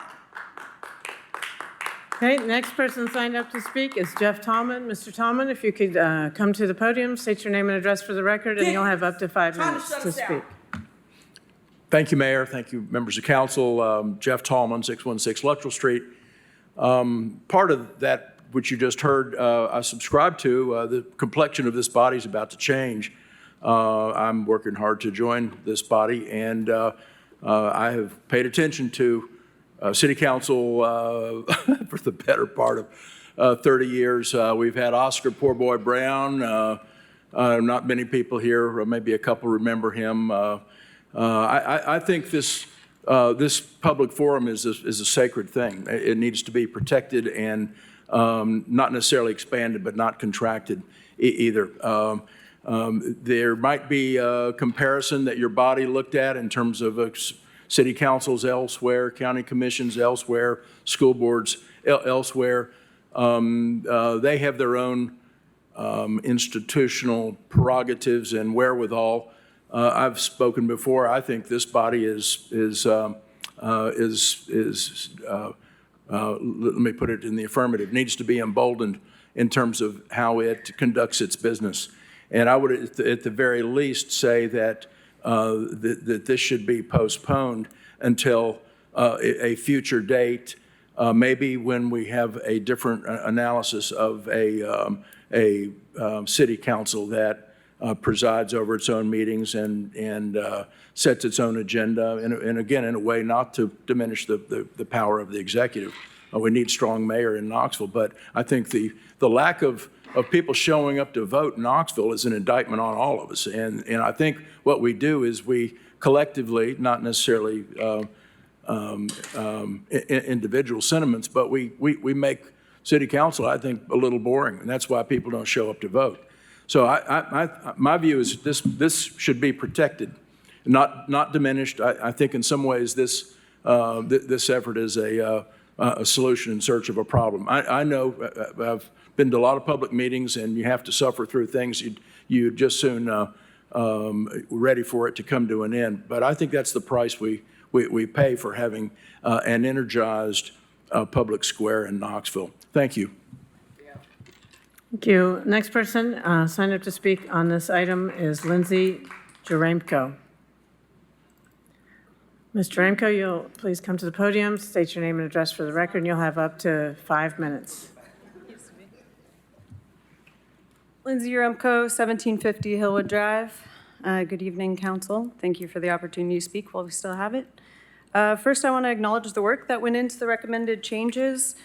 Okay, next person signed up to speak is Jeff Tallman. Mr. Tallman, if you could come to the podium, state your name and address for the record, and you'll have up to 5 minutes to speak. Thank you, Mayor. Thank you, members of council. Jeff Tallman, 616 Luttrell Street. Part of that which you just heard, I subscribe to. The complexion of this body is about to change. I'm working hard to join this body, and I have paid attention to city council for the better part of 30 years. We've had Oscar Poor Boy Brown. Not many people here, or maybe a couple remember him. I think this public forum is a sacred thing. It needs to be protected and not necessarily expanded, but not contracted either. There might be a comparison that your body looked at in terms of city councils elsewhere, county commissions elsewhere, school boards elsewhere. They have their own institutional prerogatives and wherewithal. I've spoken before. I think this body let me put it in the affirmative, needs to be emboldened in terms of how it conducts its business. And I would, at the very least, say that that this should be postponed until a future date, maybe when we have a different analysis of a city council that presides over its own meetings and sets its own agenda, and again, in a way not to diminish the power of the executive. We need strong mayor in Knoxville, but I think the lack of people showing up to vote in Knoxville is an indictment on all of us. And I think what we do is we collectively, not necessarily individual sentiments, but we make city council, I think, a little boring, and that's why people don't show up to vote. So my view is this should be protected, not diminished. I think in some ways this effort is a solution in search of a problem. I know I've been to a lot of public meetings, and you have to suffer through things you just soon ready for it to come to an end. But I think that's the price we pay for having an energized public square in Knoxville. Thank you. Thank you. Next person signed up to speak on this item is Lindsay Jaremko. Ms. Jaremko, you'll please come to the podium, state your name and address for the record, and you'll have up to 5 minutes. Lindsay Jaremko, 1750 Hillwood Drive. Good evening, Council. Thank you for the opportunity to speak while we still have it. First, I want to acknowledge the work that went into the recommended changes.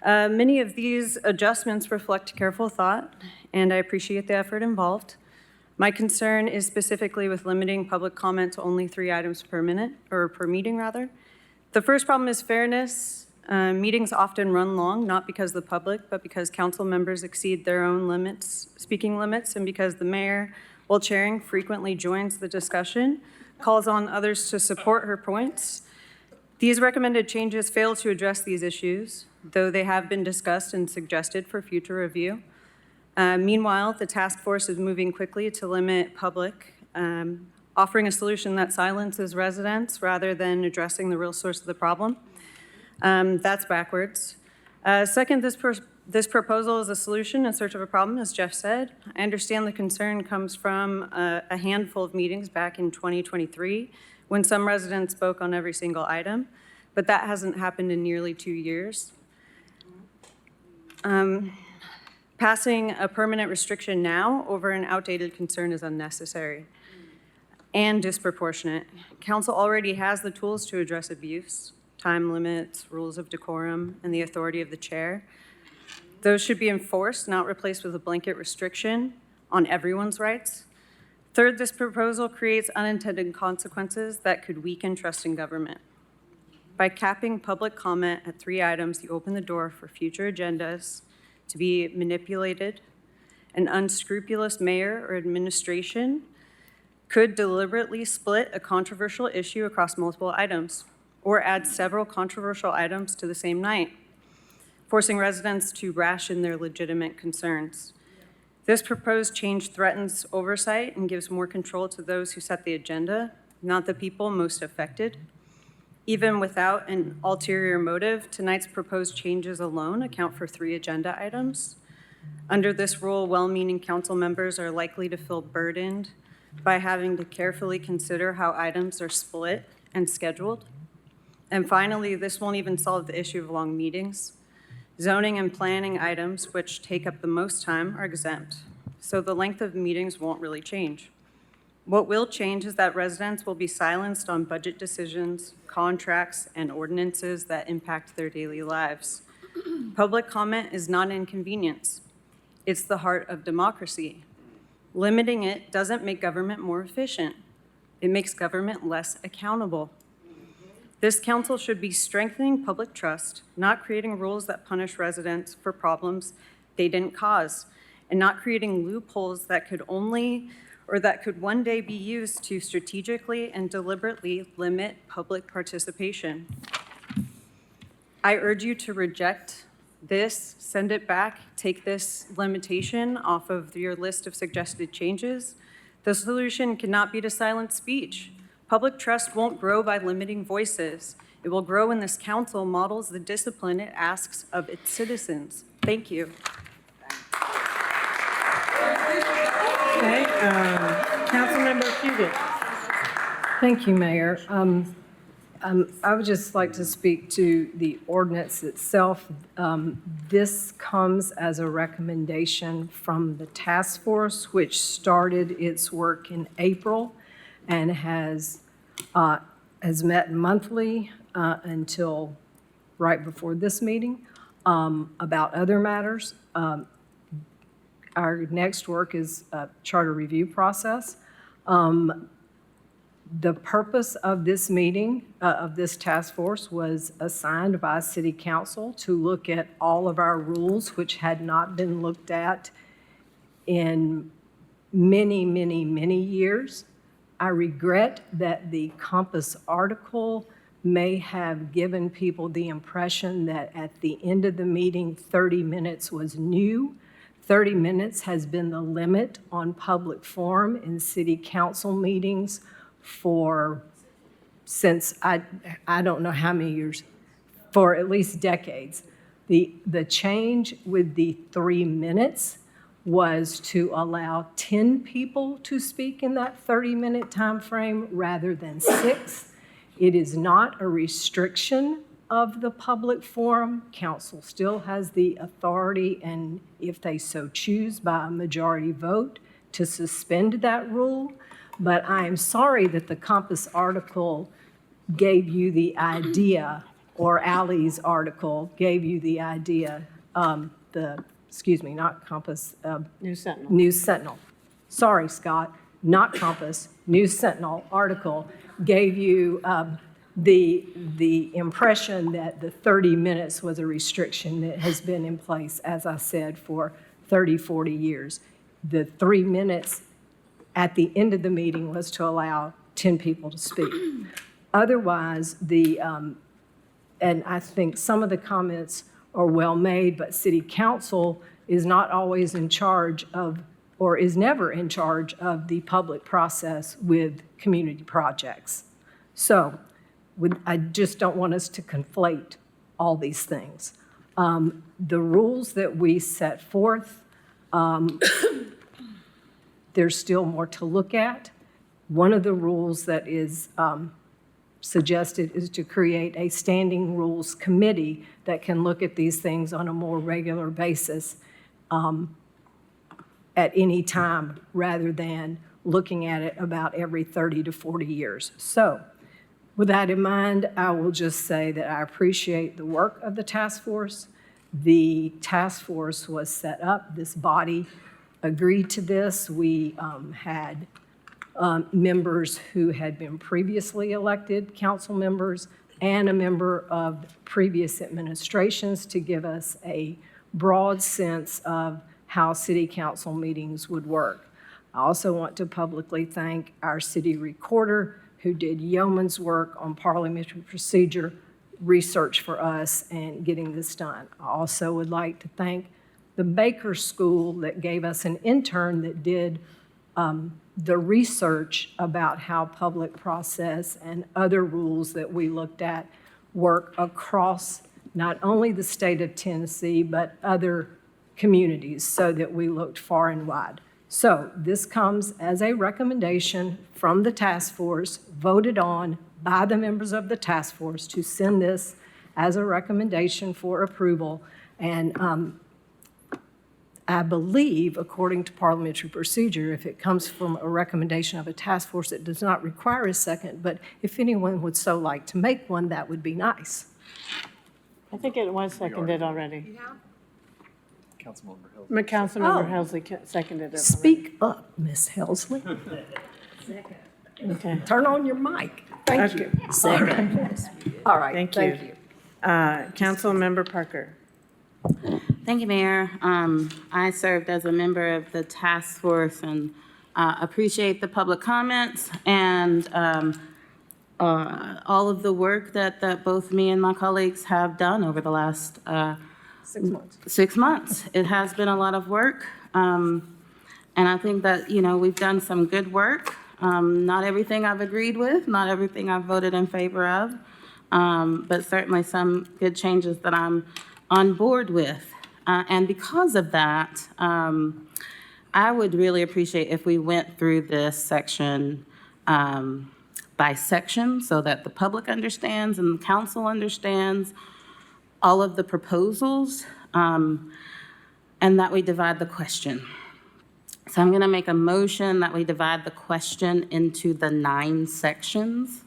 Many of these adjustments reflect careful thought, and I appreciate the effort involved. My concern is specifically with limiting public comment to only 3 items per minute, or per meeting rather. The first problem is fairness. Meetings often run long, not because of the public, but because council members exceed their own limits, speaking limits, and because the mayor, while chairing, frequently joins the discussion, calls on others to support her points. These recommended changes fail to address these issues, though they have been discussed and suggested for future review. Meanwhile, the task force is moving quickly to limit public, offering a solution that silences residents rather than addressing the real source of the problem. That's backwards. Second, this proposal is a solution in search of a problem, as Jeff said. I understand the concern comes from a handful of meetings back in 2023 when some residents spoke on every single item, but that hasn't happened in nearly 2 years. Passing a permanent restriction now over an outdated concern is unnecessary and disproportionate. Council already has the tools to address abuse, time limits, rules of decorum, and the authority of the chair. Those should be enforced, not replaced with a blanket restriction on everyone's rights. Third, this proposal creates unintended consequences that could weaken trust in government. By capping public comment at 3 items, you open the door for future agendas to be manipulated. An unscrupulous mayor or administration could deliberately split a controversial issue across multiple items or add several controversial items to the same night, forcing residents to ration their legitimate concerns. This proposed change threatens oversight and gives more control to those who set the agenda, not the people most affected. Even without an ulterior motive, tonight's proposed changes alone account for 3 agenda items. Under this rule, well-meaning council members are likely to feel burdened by having to carefully consider how items are split and scheduled. And finally, this won't even solve the issue of long meetings. Zoning and planning items, which take up the most time, are exempt, so the length of meetings won't really change. What will change is that residents will be silenced on budget decisions, contracts, and ordinances that impact their daily lives. Public comment is not an inconvenience. It's the heart of democracy. Limiting it doesn't make government more efficient. It makes government less accountable. This council should be strengthening public trust, not creating rules that punish residents for problems they didn't cause, and not creating loopholes that could one day be used to strategically and deliberately limit public participation. I urge you to reject send it back, take this limitation off of your list of suggested changes. The solution cannot be to silence speech. Public trust won't grow by limiting voices. It will grow when this council models the discipline it asks of its citizens. Thank you. Okay, Councilmember Fugit. Thank you, Mayor. I would just like to speak to the ordinance itself. This comes as a recommendation from the task force, which started its work in April and has met monthly until right before this meeting about other matters. Our next work is a charter review process. The purpose of this meeting, of this task force, was assigned by City Council to look at all of our rules, which had not been looked at in many, many, many years. I regret that the Compass article may have given people the impression that at the end of the meeting, 30 minutes was new. 30 minutes has been the limit on public forum in City Council meetings since I don't know how many years, for at least decades. The change with the 3 minutes was to allow 10 people to speak in that 30-minute time frame rather than 6. It is not a restriction of the public forum. Council still has the authority, and if they so choose by a majority vote, to suspend that rule. But I am sorry that the Compass article gave you the idea, or Ally's article gave you the idea, not Compass. News Sentinel. News Sentinel. Sorry, Scott, not Compass. News Sentinel article gave you the impression that the 30 minutes was a restriction that has been in place, as I said, for 30, 40 years. The 3 minutes at the end of the meeting was to allow 10 people to speak. Otherwise, and I think some of the comments are well made, but City Council is not always in charge of, or is never in charge of, the public process with community projects. So I just don't want us to conflate all these things. The rules that we set forth, there's still more to look at. One of the rules that is suggested is to create a standing rules committee that can look at these things on a more regular basis at any time, rather than looking at it about every 30 to 40 years. So with that in mind, I will just say that I appreciate the work of the task force. The task force was set up, this body agreed to this. We had members who had been previously elected council members and a member of previous administrations to give us a broad sense of how city council meetings would work. I also want to publicly thank our city recorder, who did yeoman's work on parliamentary procedure research for us and getting this done. I also would like to thank the Baker School that gave us an intern that did the research about how public process and other rules that we looked at work across not only the state of Tennessee, but other communities, so that we looked far and wide. So this comes as a recommendation from the task force, voted on by the members of the task force, to send this as a recommendation for approval. And I believe, according to parliamentary procedure, if it comes from a recommendation of a task force, it does not require a second, but if anyone would so like to make one, that would be nice. I think it was seconded already. Councilmember Hill. Councilmember Helsley seconded it. Speak up, Miss Helsley. Okay. Turn on your mic. Thank you. All right, Thank you. Councilmember Parker. Thank you, Mayor. I served as a member of the task force and appreciate the public comments and all of the work that both me and my colleagues have done over the last 6 months. 6 months. It has been a lot of work. And I think that, we've done some good work. Not everything I've agreed with, not everything I've voted in favor of, but certainly some good changes that I'm on board with. And because of that, I would really appreciate if we went through this section by section so that the public understands and the council understands all of the proposals, and that we divide the question. So I'm going to make a motion that we divide the question into the 9 sections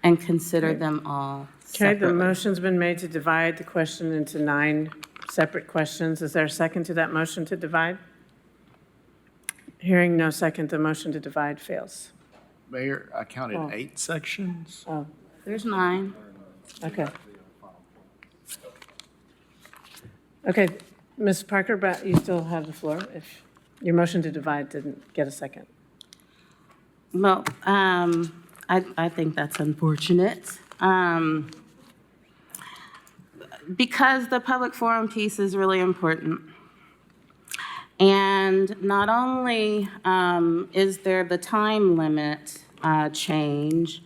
and consider them all Okay, the separately. motion's been made to divide the question into 9 separate questions. Is there a second to that motion to divide? Hearing no second, the motion to divide fails. Mayor, I counted Oh. 8 sections. Oh, There's 9. okay. Okay, Ms. Parker, but you still have the floor if your motion to divide didn't get a second. Well, I think that's unfortunate. Because the public forum piece is really important. And not only is there the time limit change,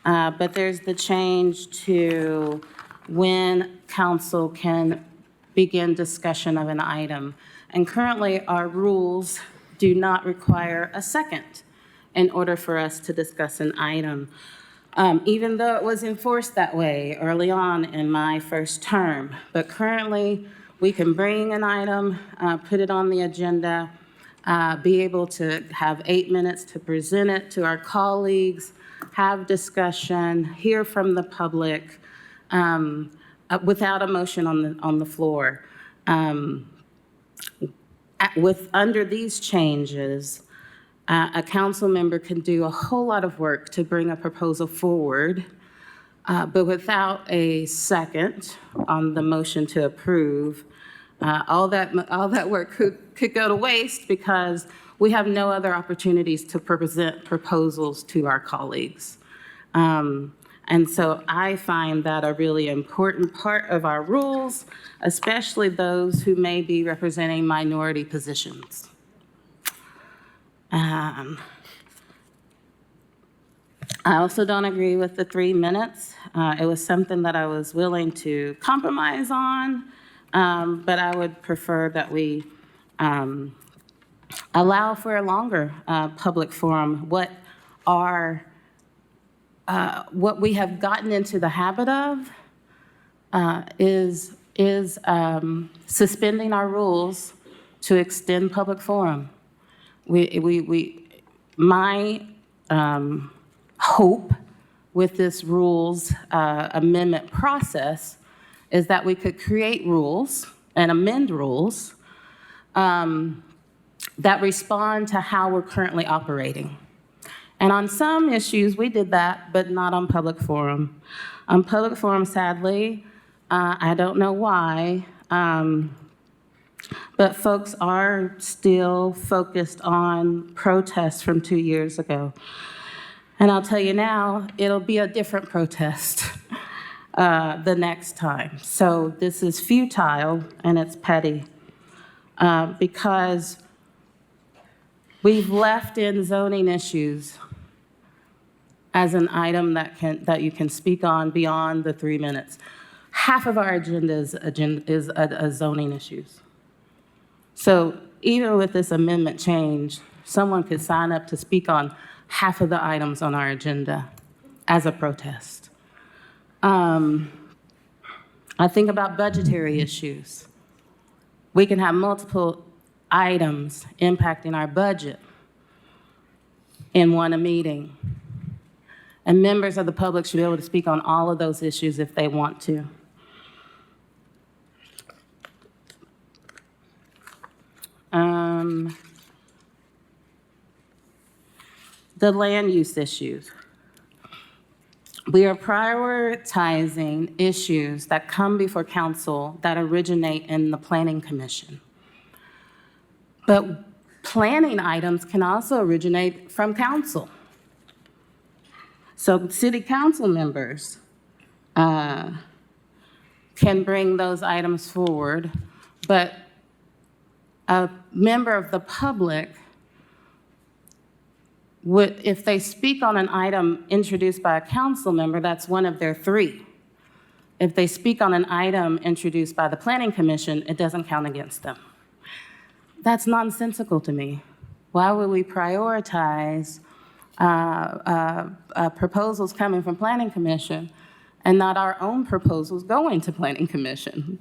but there's the change to when council can begin discussion of an item. And currently, our rules do not require a second in order for us to discuss an item, even though it was enforced that way early on in my first term. But currently, we can bring an item, put it on the agenda, be able to have 8 minutes to present it to our colleagues, have discussion, hear from the public, without a motion on the floor. Under these changes, a council member can do a whole lot of work to bring a proposal forward, but without a second on the motion to approve, all that work could go to waste because we have no other opportunities to present proposals to our colleagues. And so I find that a really important part of our rules, especially those who may be representing minority positions. I also don't agree with the 3 minutes. It was something that I was willing to compromise on, but I would prefer that we allow for a longer public forum. What we have gotten into the habit of is suspending our rules to extend public forum. My hope with this rules amendment process is that we could create rules and amend rules that respond to how we're currently operating. And on some issues, we did that, but not on public forum. On public forum, sadly, I don't know why, but folks are still focused on protests from 2 years ago. And I'll tell you now, it'll be a different protest the next time. So this is futile and it's petty because we've left in zoning issues as an item that you can speak on beyond the 3 minutes. Half of our agenda is zoning issues. So even with this amendment change, someone could sign up to speak on half of the items on our agenda as a protest. I think about budgetary issues. We can have multiple items impacting our budget in one meeting. And members of the public should be able to speak on all of those issues if they want to. The land use issues. We are prioritizing issues that come before council that originate in the Planning Commission. But planning items can also originate from council. So city council members can bring those items forward, but a member of the public would, if they speak on an item introduced by a council member, that's one of their three. If they speak on an item introduced by the Planning Commission, it doesn't count against them. That's nonsensical to me. Why would we prioritize proposals coming from Planning Commission and not our own proposals going to Planning Commission?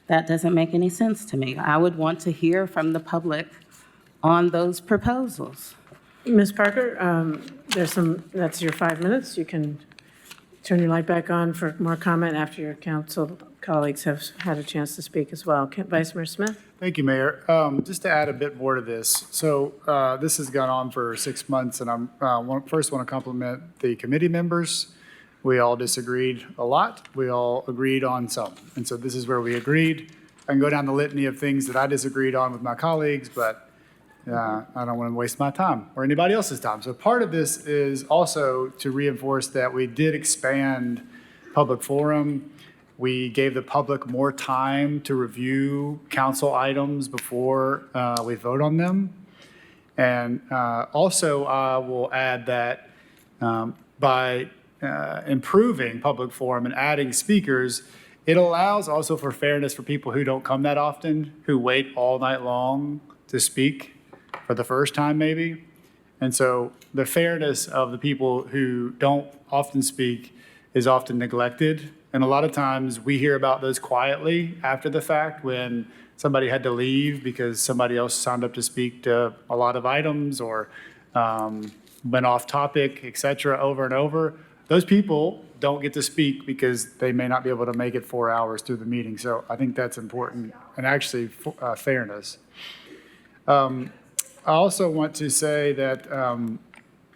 That doesn't make any sense to me. I would want to hear from the public on those proposals. Ms. Parker, that's your 5 minutes. You can turn your light back on for more comment after your council colleagues have had a chance to speak as well. Vice Mayor Smith? Thank you, Mayor. Just to add a bit more to this. So this has gone on for 6 months, and first want to compliment the committee members. We all disagreed a lot. We all agreed on some. And so this is where we agreed. I can go down the litany of things that I disagreed on with my colleagues, but I don't want to waste my time or anybody else's time. So part of this is also to reinforce that we did expand public forum. We gave the public more time to review council items before we vote on them. And also, I will add that by improving public forum and adding speakers, it allows also for fairness for people who don't come that often, who wait all night long to speak for the first time maybe. And so the fairness of the people who don't often speak is often neglected. And a lot of times we hear about those quietly after the fact when somebody had to leave because somebody else signed up to speak to a lot of items or went off topic, et cetera, over and over. Those people don't get to speak because they may not be able to make it 4 hours through the meeting. So I think that's important and actually fairness. I also want to say that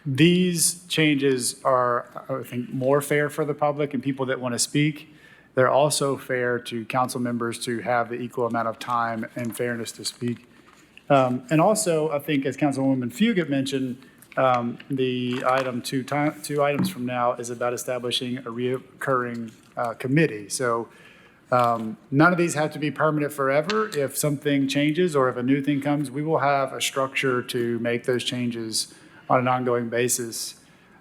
these changes are, I think, more fair for the public and people that want to speak. They're also fair to council members to have the equal amount of time and fairness to speak. And also, I think, as Councilwoman Fugit mentioned, the item two items from now is about establishing a reoccurring committee. So none of these have to be permanent forever. If something changes or if a new thing comes, we will have a structure to make those changes on an ongoing basis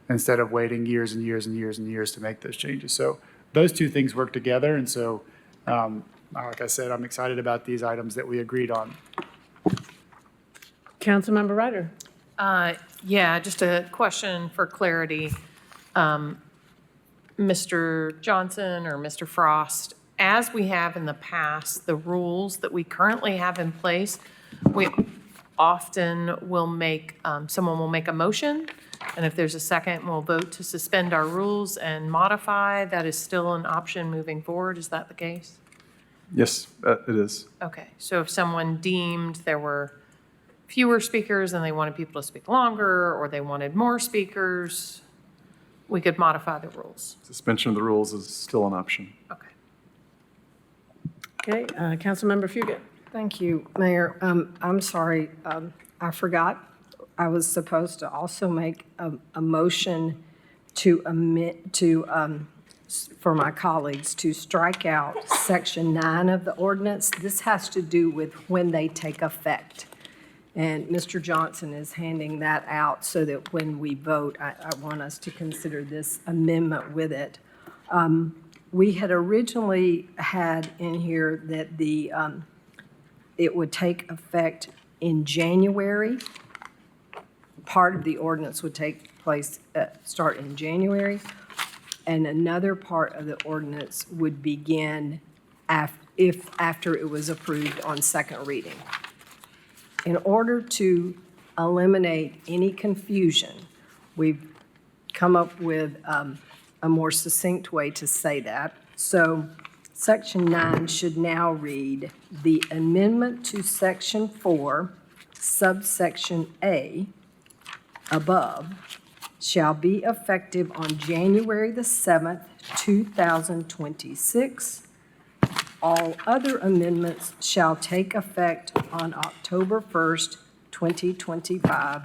instead of waiting years and years and years and years to make those changes. So those two things work together. And so, like I said, I'm excited about these items that we agreed on. Councilmember Ryder. Yeah, just a question for clarity. Mr. Johnson or Mr. Frost, as we have in the past, the rules that we currently have in place, we often will make, someone will make a motion, and if there's a second, we'll vote to suspend our rules and modify. That is still an option moving forward. Is that the case? Yes, it is. Okay, so if someone deemed there were fewer speakers and they wanted people to speak longer, or they wanted more speakers, we could modify the rules. Suspension of the rules is still an option. Okay. Okay, Councilmember Fugit. Thank you, Mayor. I'm sorry, I forgot. I was supposed to also make a motion to amend, for my colleagues to strike out Section 9 of the ordinance. This has to do with when they take effect. And Mr. Johnson is handing that out so that when we vote, I want us to consider this amendment with it. We had originally had in here that it would take effect in January. Part of the ordinance would take place, start in January, and another part of the ordinance would begin after it was approved on second reading. In order to eliminate any confusion, we've come up with a more succinct way to say that. So Section 9 should now read, "The amendment to Section 4, subsection A, above, shall be effective on January the 7th, 2026. All other amendments shall take effect on October 1st, 2025,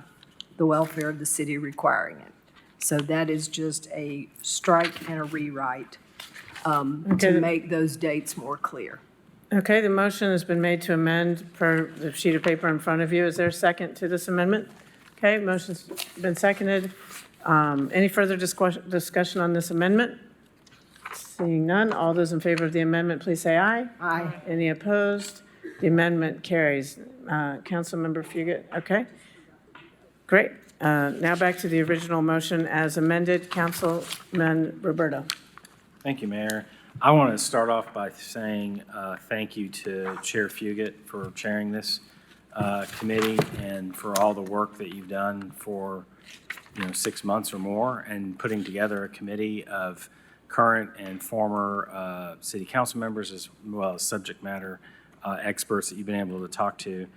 the welfare of the city requiring it." So that is just a strike and a rewrite to make those dates more clear. Okay, the motion has been made to amend per the sheet of paper in front of you. Is there a second to this amendment? Okay, motion's been seconded. Any further discussion on this amendment? Seeing none, all those in favor of the amendment, please say aye. Aye. Any opposed? The amendment carries. Councilmember Fugit, okay? Great. Now back to the original motion as amended. Councilman Roberto. Thank you, Mayor. I want to start off by saying thank you to Chair Fugit for chairing this committee and for all the work that you've done for 6 months or more and putting together a committee of current and former city council members as well as subject matter experts that you've been able to talk to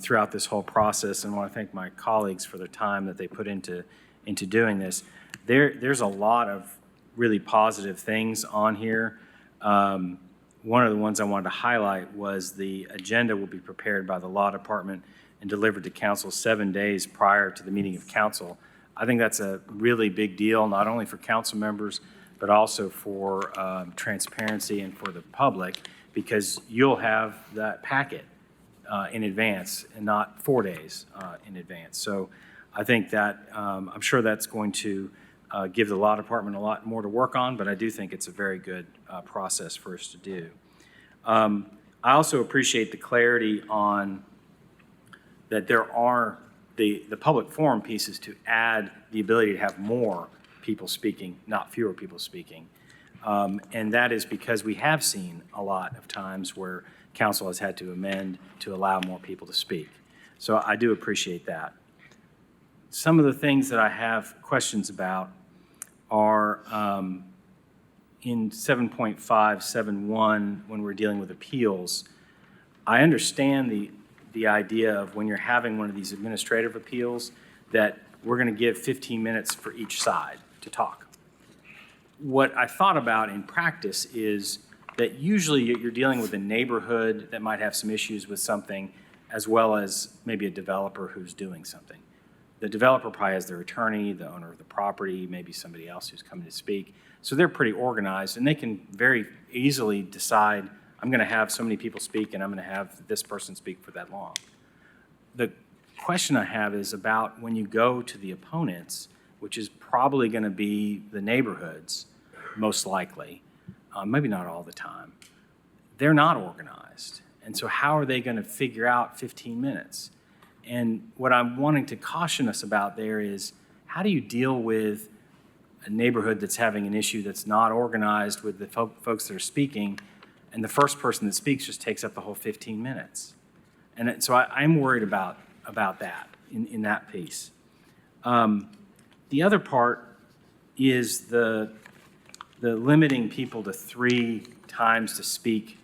throughout this whole process. And I want to thank my colleagues for the time that they put into doing this. There's a lot of really positive things on here. One of the ones I wanted to highlight was the agenda will be prepared by the law department and delivered to council 7 days prior to the meeting of council. I think that's a really big deal, not only for council members, but also for transparency and for the public, because you'll have that packet in advance and not 4 days in advance. So I think that I'm sure that's going to give the law department a lot more to work on, but I do think it's a very good process for us to do. I also appreciate the clarity on that there are the public forum pieces to add the ability to have more people speaking, not fewer people speaking. And that is because we have seen a lot of times where council has had to amend to allow more people to speak. So I do appreciate that. Some of the things that I have questions about are in 7.571, when we're dealing with appeals. I understand the idea of when you're having one of these administrative appeals that we're going to give 15 minutes for each side to talk. What I thought about in practice is that usually you're dealing with a neighborhood that might have some issues with something, as well as maybe a developer who's doing something. The developer probably has their attorney, the owner of the property, maybe somebody else who's coming to speak. So they're pretty organized, and they can very easily decide, I'm going to have so many people speak, and I'm going to have this person speak for that long. The question I have is about when you go to the opponents, which is probably going to be the neighborhoods, most likely, maybe not all the time. They're not organized. And so how are they going to figure out 15 minutes? And what I'm wanting to caution us about there is, how do you deal with a neighborhood that's having an issue that's not organized with the folks that are speaking, and the first person that speaks just takes up the whole 15 minutes? And so I'm worried about that in that piece. The other part is the limiting people to 3 times to speak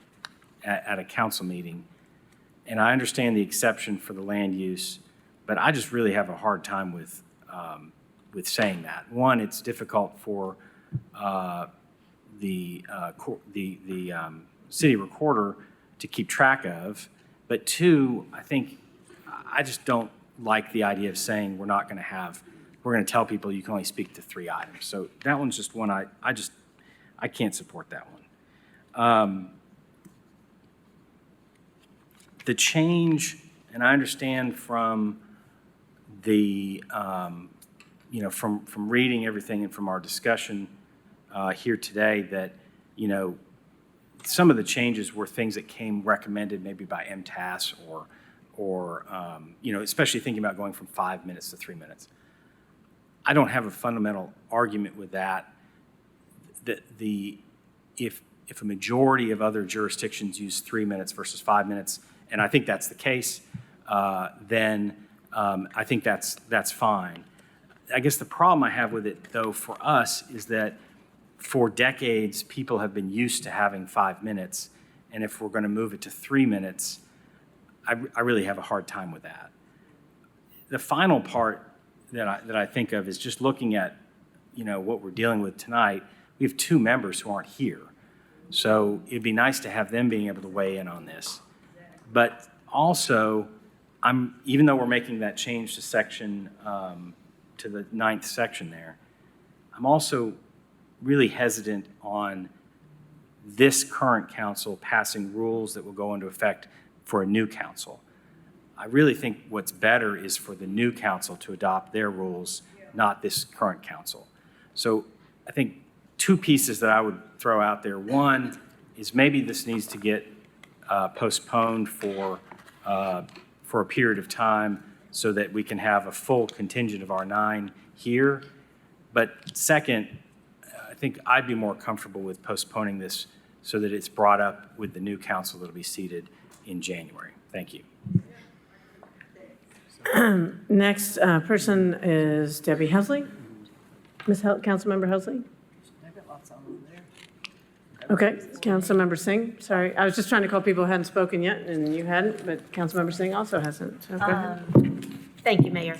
at a council meeting. And I understand the exception for the land use, but I just really have a hard time with saying that. One, it's difficult for the city recorder to keep track of. But 2, I just don't like the idea of saying we're going to tell people you can only speak to 3 items. So that one's just one I can't support that one. The change, and I understand from the, from reading everything and from our discussion here today that, some of the changes were things that came recommended maybe by MTAS or especially thinking about going from 5 minutes to 3 minutes. I don't have a fundamental argument with that. If a majority of other jurisdictions use 3 minutes versus 5 minutes, and I think that's the case, then I think that's fine. I guess the problem I have with it, though, for us is that for decades, people have been used to having 5 minutes, and if we're going to move it to 3 minutes, I really have a hard time with that. The final part that I think of is just looking at, what we're dealing with tonight. We have 2 members who aren't here, so it'd be nice to have them being able to weigh in on this. But also, even though we're making that change to section, to the 9th section there, I'm also really hesitant on this current council passing rules that will go into effect for a new council. I really think what's better is for the new council to adopt their rules, not this current council. So I think two pieces that I would throw out there. One is maybe this needs to get postponed for a period of time so that we can have a full contingent of our 9 here. But second, I think I'd be more comfortable with postponing this so that it's brought up with the new council that'll be seated in January. Thank you. Next person is Debbie Helsley. Councilmember Helsley? Okay, Councilmember Singh, sorry. I was just trying to call people who hadn't spoken yet, and you hadn't, but Councilmember Singh also hasn't. So go ahead. Thank you, Mayor.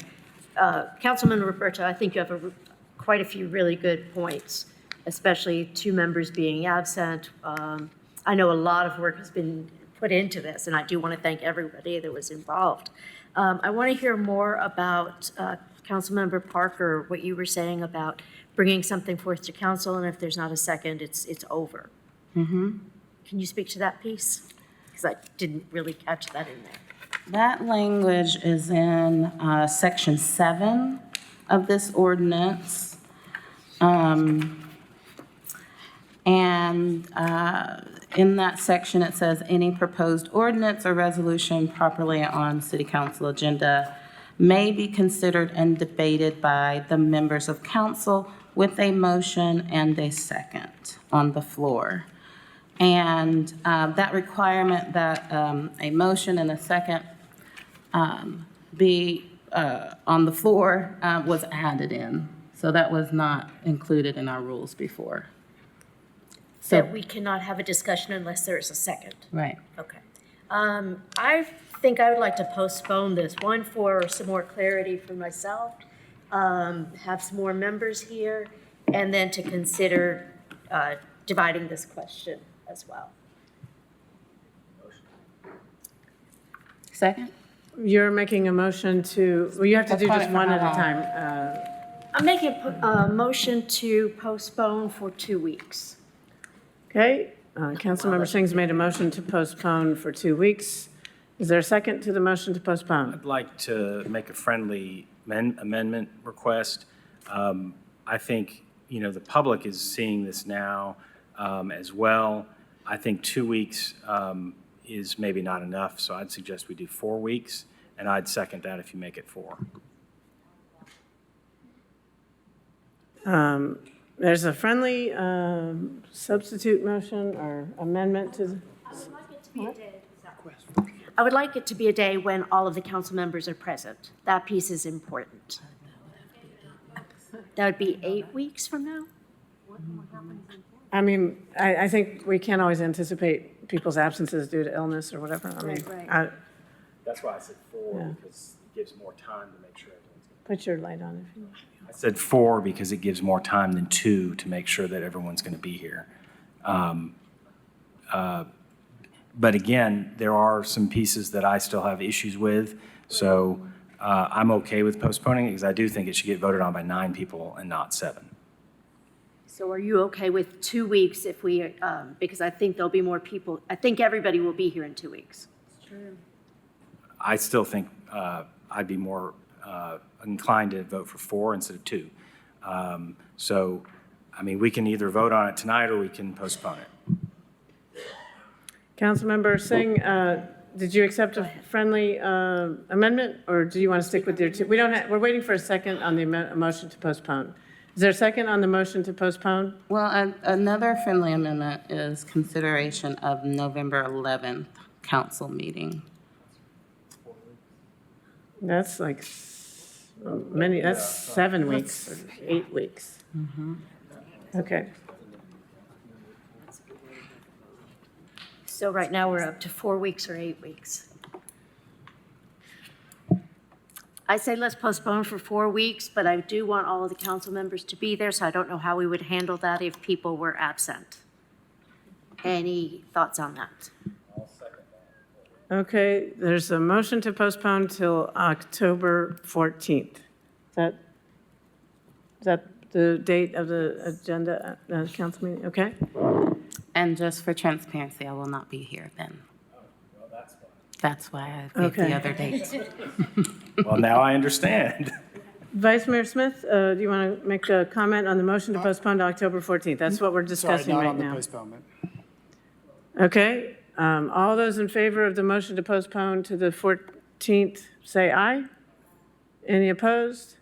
Councilman Roberto, I think you have quite a few really good points, especially 2 members being absent. I know a lot of work has been put into this, and I do want to thank everybody that was involved. I want to hear more about Councilmember Parker, what you were saying about bringing something forth to council, and if there's not a second, it's over. Mm-hmm. Can you speak to that piece? Because I didn't really catch that in there. That language is in Section 7 of this ordinance. In that section, it says, any proposed ordinance or resolution properly on city council agenda may be considered and debated by the members of council with a motion and a second on the floor. And that requirement that a motion and a second be on the floor was added in. So that was not included in our rules before. So, That we cannot have a discussion unless there is a second. right. Okay. I think I would like to postpone this, one, for some more clarity for myself, have some more members here, and then to consider dividing this question as well. Second? You're making a motion to, well, you have to do just one at a time. I'm making a motion to postpone for 2 weeks. Okay, Councilmember Singh's made a motion to postpone for 2 weeks. Is there a second to the motion to postpone? I'd like to make a friendly amendment request. I think, the public is seeing this now as well. I think 2 weeks is maybe not enough, so I'd suggest we do 4 weeks, and I'd second that if you make it 4. There's a friendly substitute motion or amendment to. I would like it to be a day when all of the council members are present. That piece is important. That would be 8 weeks from now? I mean, I think we can't always anticipate people's absences due to illness or whatever. I mean, Right. That's why I said 4, Yeah. because it gives more time to make sure everyone's going to. Put your light on if you want. I said 4 because it gives more time than 2 to make sure that everyone's going to be here. But again, there are some pieces that I still have issues with, so I'm okay with postponing it because I do think it should get voted on by 9 people and not 7. So are you okay with 2 weeks if we, because I think there'll be more people, I think everybody will be here in 2 weeks. I still think I'd be more inclined to vote for 4 instead of 2. So, I mean, we can either vote on it tonight or we can postpone it. Councilmember Singh, did you accept a friendly amendment, or do you want to stick with your 2? We're waiting for a second on the motion to postpone. Is there a second on the motion to postpone? Well, another friendly amendment is consideration of November 11th council meeting. That's like that's 7 weeks, or 8 weeks. Okay. So right now, we're up to 4 weeks or 8 weeks. I say let's postpone for 4 weeks, but I do want all of the council members to be there, so I don't know how we would handle that if people were absent. Any thoughts on that? Okay, there's a motion to postpone till October 14th. Is that the date of the agenda, council meeting, okay? And just for transparency, I will not be here then. That's why I picked Okay. the other date. Well, now I understand. Vice Mayor Smith, do you want to make a comment on the motion to postpone to October 14th? That's what we're discussing Sorry, not right on the now. postponement. Okay, all those in favor of the motion to postpone to the 14th, say aye. Any opposed?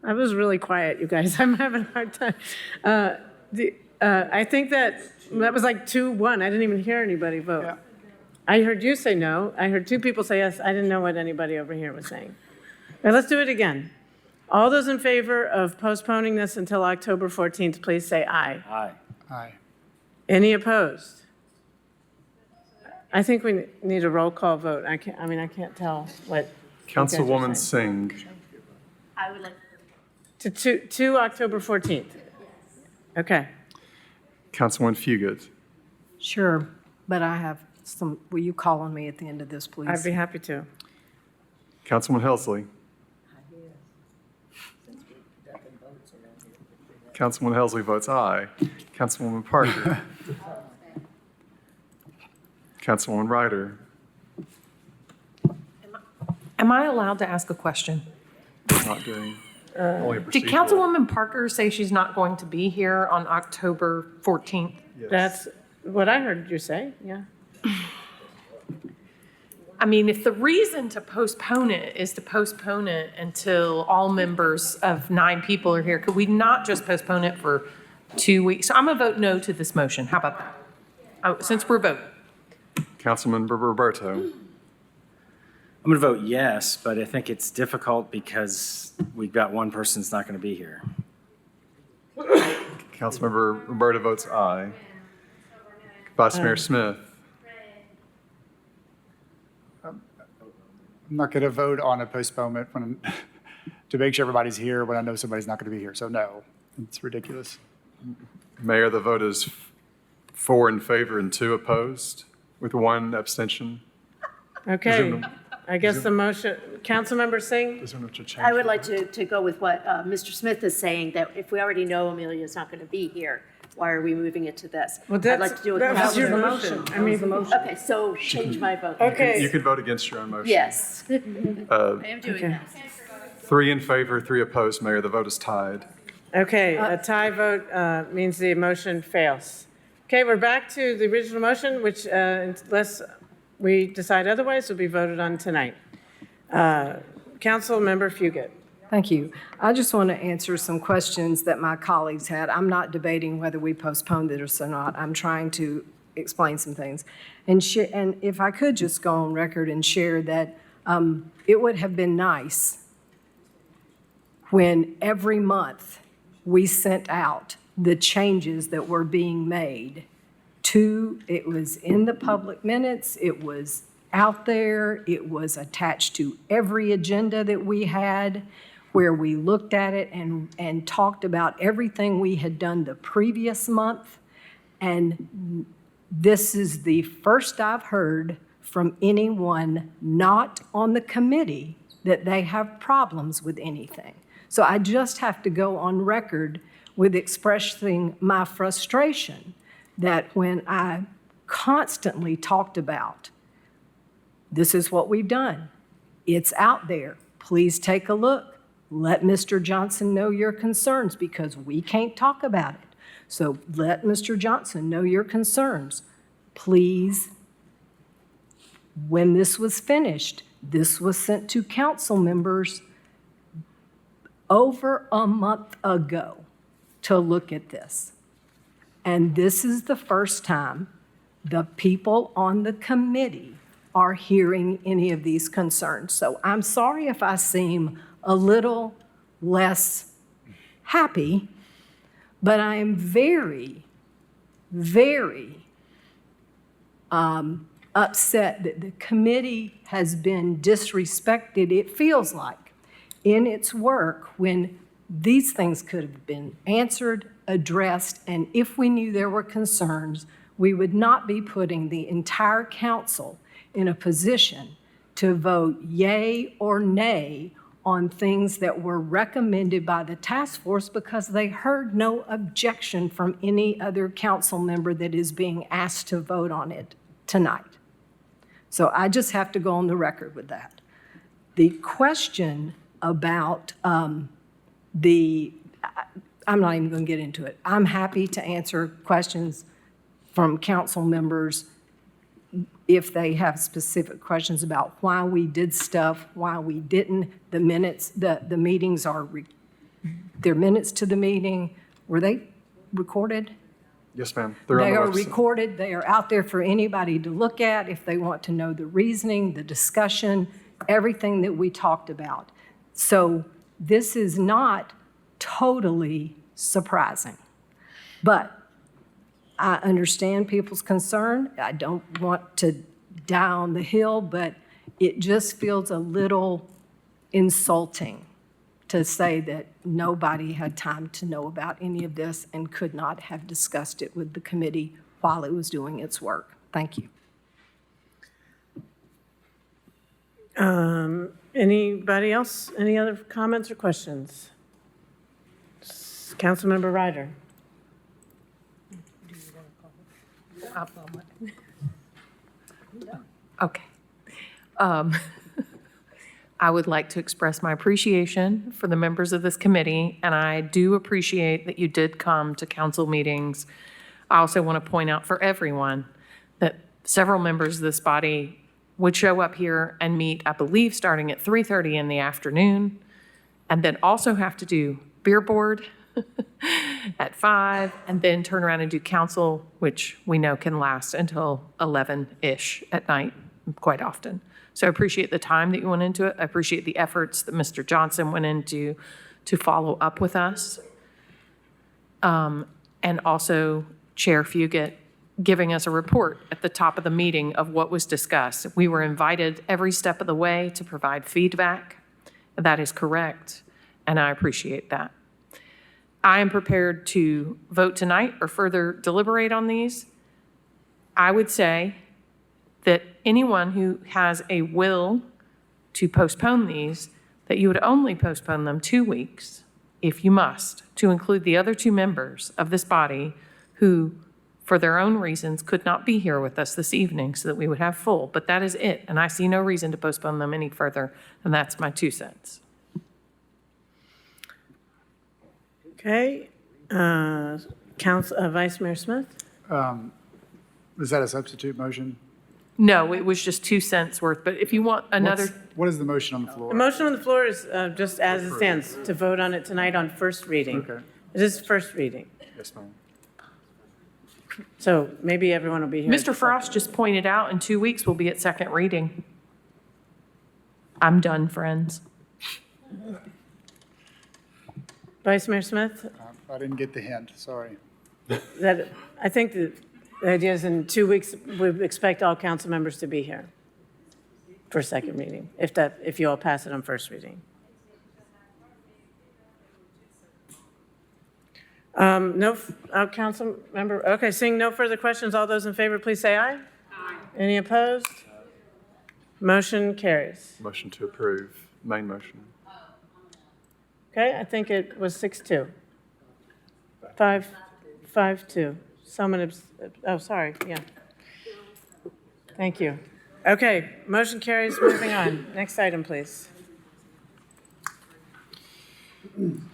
I was really quiet, you guys. I'm having a hard time. I think that was like 2-1. I didn't even hear anybody vote. Yeah. I heard you say no. I heard 2 people say yes. I didn't know what anybody over here was saying. Now, let's do it again. All those in favor of postponing this until October 14th, please say aye. Aye. Aye. Any opposed? I think we need a roll call vote. I can't tell what. you guys are Councilwoman saying. Singh. I would like, To October 14th. Okay. Councilwoman Fugit. Sure, but I have some, will you call on me at the end of this, please? I'd be happy to. Councilwoman Helsley. Councilwoman Helsley votes aye. Councilwoman Parker. Councilwoman Ryder. Am I allowed to ask a question? Not doing. Only Did procedural. Councilwoman Parker say she's not going to be here on October 14th? Yes. That's what I heard you say, yeah. I mean, if the reason to postpone it is to postpone it until all members of 9 people are here, could we not just postpone it for 2 weeks? So I'm going to vote no to this motion. How about that? Since we're voting. Councilman Roberto. I'm going to vote yes, but I think it's difficult because we've got one person that's not going to be here. Councilmember Roberto votes aye. Vice Mayor Smith. I'm not going to vote on a postponement to make sure everybody's here when I know somebody's not going to be here. So no, it's ridiculous. Mayor, the vote is 4 in favor and 2 opposed, with 1 abstention. Okay, I guess the motion, Councilmember Singh? Is there no change? I would like to go with what Mr. Smith is saying, that if we already know Amelia's not going to be here, why are we moving it to this? Well, I'd like to do it. that was your motion. I mean, Okay, so change my vote. okay. You can vote against your own motion. Yes. I am doing Okay. that. 3 in favor, 3 opposed, Mayor. The vote is tied. Okay, a tie vote means the motion fails. Okay, we're back to the original motion, which unless we decide otherwise, will be voted on tonight. Councilmember Fugit. Thank you. I just want to answer some questions that my colleagues had. I'm not debating whether we postponed this or not. I'm trying to explain some things. And if I could just go on record and share that it would have been nice when every month we sent out the changes that were being made it was in the public minutes, it was out there, it was attached to every agenda that we had, where we looked at it and talked about everything we had done the previous month. And this is the first I've heard from anyone not on the committee that they have problems with anything. So I just have to go on record with expressing my frustration that when I constantly talked about, this is what we've done, it's out there, please take a look. Let Mr. Johnson know your concerns because we can't talk about it. So let Mr. Johnson know your concerns. Please, when this was finished, this was sent to council members over a month ago to look at this. And this is the first time the people on the committee are hearing any of these concerns. So I'm sorry if I seem a little less happy, but I am very, very upset that the committee has been disrespected, it feels like, in its work when these things could have been answered, addressed, and if we knew there were concerns, we would not be putting the entire council in a position to vote yay or nay on things that were recommended by the task force because they heard no objection from any other council member that is being asked to vote on it tonight. So I just have to go on the record with that. The question about I'm not even going to get into it. I'm happy to answer questions from council members if they have specific questions about why we did stuff, why we didn't. The minutes, the meetings are, they're minutes to the meeting. Were they recorded? Yes, ma'am. They're on They the are website. recorded. They are out there for anybody to look at if they want to know the reasoning, the discussion, everything that we talked about. So this is not totally surprising. But I understand people's concern. I don't want to die on the hill, but it just feels a little insulting to say that nobody had time to know about any of this and could not have discussed it with the committee while it was doing its work. Thank you. Anybody else? Any other comments or questions? Councilmember Ryder. Okay. I would like to express my appreciation for the members of this committee, and I do appreciate that you did come to council meetings. I also want to point out for everyone that several members of this body would show up here and meet, I believe, starting at 3:30 in the afternoon, and then also have to do beer board at 5, and then turn around and do council, which we know can last until 11-ish at night quite often. So I appreciate the time that you went into it. I appreciate the efforts that Mr. Johnson went into to follow up with us. And also Chair Fugit giving us a report at the top of the meeting of what was discussed. We were invited every step of the way to provide feedback. That is correct, and I appreciate that. I am prepared to vote tonight or further deliberate on these. I would say that anyone who has a will to postpone these, that you would only postpone them 2 weeks, if you must, to include the other 2 members of this body who, for their own reasons, could not be here with us this evening so that we would have full. But that is it, and I see no reason to postpone them any further, and that's my 2 cents. Okay. Vice Mayor Smith? Is that a substitute motion? No, it was just 2 cents worth, but if you want another. What is the motion on the floor? The motion on the floor is just as it stands, to vote on it tonight on first reading. Okay. It is first reading. Yes, ma'am. So maybe everyone will be here. Mr. Frost just pointed out in 2 weeks we'll be at second reading. I'm done, friends. Vice Mayor Smith? I didn't get the hint, sorry. I think the idea is in 2 weeks, we expect all council members to be here for second reading, if you all pass it on first reading. No, council member, okay, seeing no further questions, all those in favor, please say aye. Aye. Any opposed? Motion carries. Motion to approve, main motion. Okay, I think it was 6-2. 5-2. Someone, oh, sorry, yeah. Thank you. Okay, motion carries, moving on. Next item, please.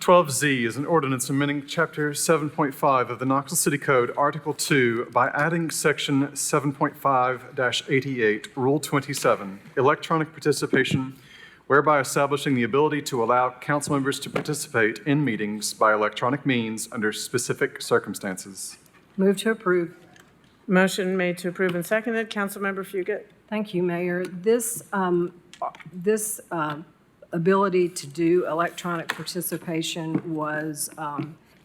12Z is an ordinance amending Chapter 7.5 of the Knoxville City Code, Article 2, by adding Section 7.5-88, Rule 27, electronic participation, whereby establishing the ability to allow council members to participate in meetings by electronic means under specific circumstances. Move to approve. Motion made to approve and seconded. Councilmember Fugit. Thank you, Mayor. This ability to do electronic participation was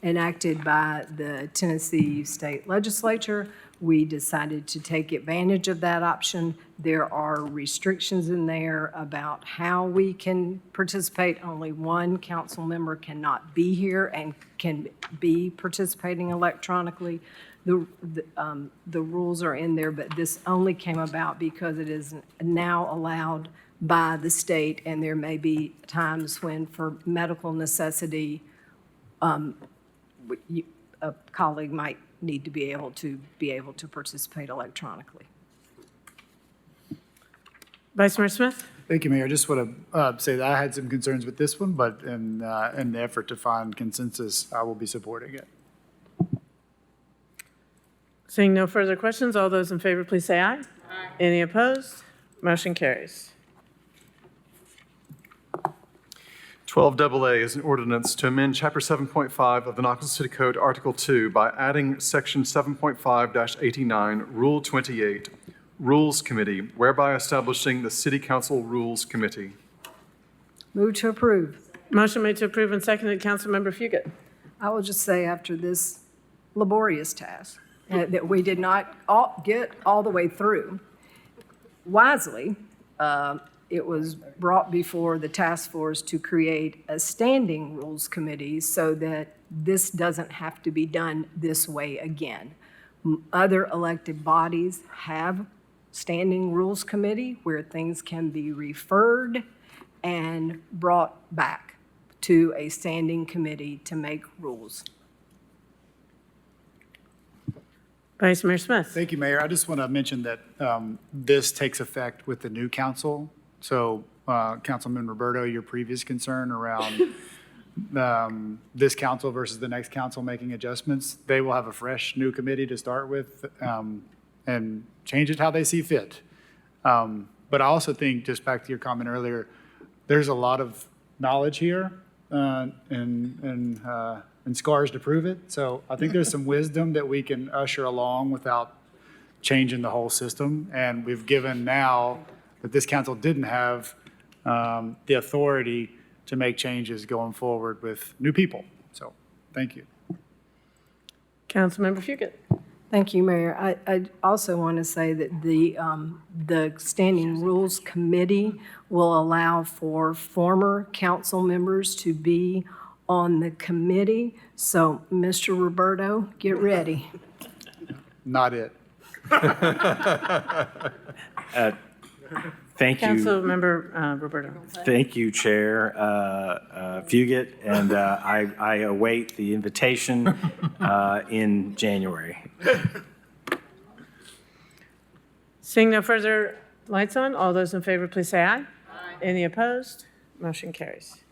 enacted by the Tennessee State Legislature. We decided to take advantage of that option. There are restrictions in there about how we can participate. Only one council member cannot be here and can be participating electronically. The rules are in there, but this only came about because it is now allowed by the state, and there may be times when, for medical necessity, a colleague might need to be able to participate electronically. Vice Mayor Smith? Thank you, Mayor. I just want to say that I had some concerns with this one, but in the effort to find consensus, I will be supporting it. Seeing no further questions, all those in favor, please say aye. Aye. Any opposed? Motion carries. 12AA is an ordinance to amend Chapter 7.5 of the Knoxville City Code, Article 2, by adding Section 7.5-89, Rule 28, Rules Committee, whereby establishing the City Council Rules Committee. Move to approve. Motion made to approve and seconded. Councilmember Fugit. I will just say, after this laborious task that we did not get all the way through, wisely, it was brought before the task force to create a standing rules committee so that this doesn't have to be done this way again. Other elected bodies have standing rules committee where things can be referred and brought back to a standing committee to make rules. Vice Mayor Smith. Thank you, Mayor. I just want to mention that this takes effect with the new council. So, Councilman Roberto, your previous concern around this council versus the next council making adjustments, they will have a fresh new committee to start with and change it how they see fit. But I also think, just back to your comment earlier, there's a lot of knowledge here and scars to prove it. So I think there's some wisdom that we can usher along without changing the whole system. And we've given now that this council didn't have the authority to make changes going forward with new people. So thank you. Councilmember Fugit. Thank you, Mayor. I also want to say that the Standing Rules Committee will allow for former council members to be on the committee. So, Mr. Roberto, get ready. Not it. Thank you. Councilmember Roberto. Thank you, Chair Fugit, and I await the invitation in January. Seeing no further lights on, all those in favor, please say aye. Aye. Any opposed? Motion carries.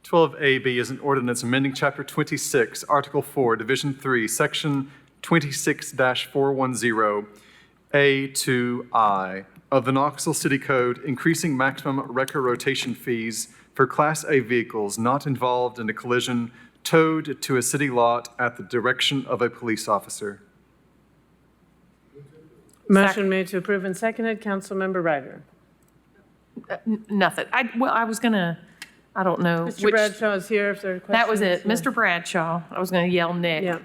12AB is an ordinance amending Chapter 26, Article 4, Division 3, Section 26-410, A to I of the Knoxville City Code, increasing maximum record rotation fees for Class A vehicles not involved in a collision towed to a city lot at the direction of a police officer. Motion made to approve and seconded. Councilmember Ryder. Nothing. I was going to, I don't know. Mr. Bradshaw is here if there are questions. That was it. Mr. Bradshaw. I was going to yell Nick. Yeah.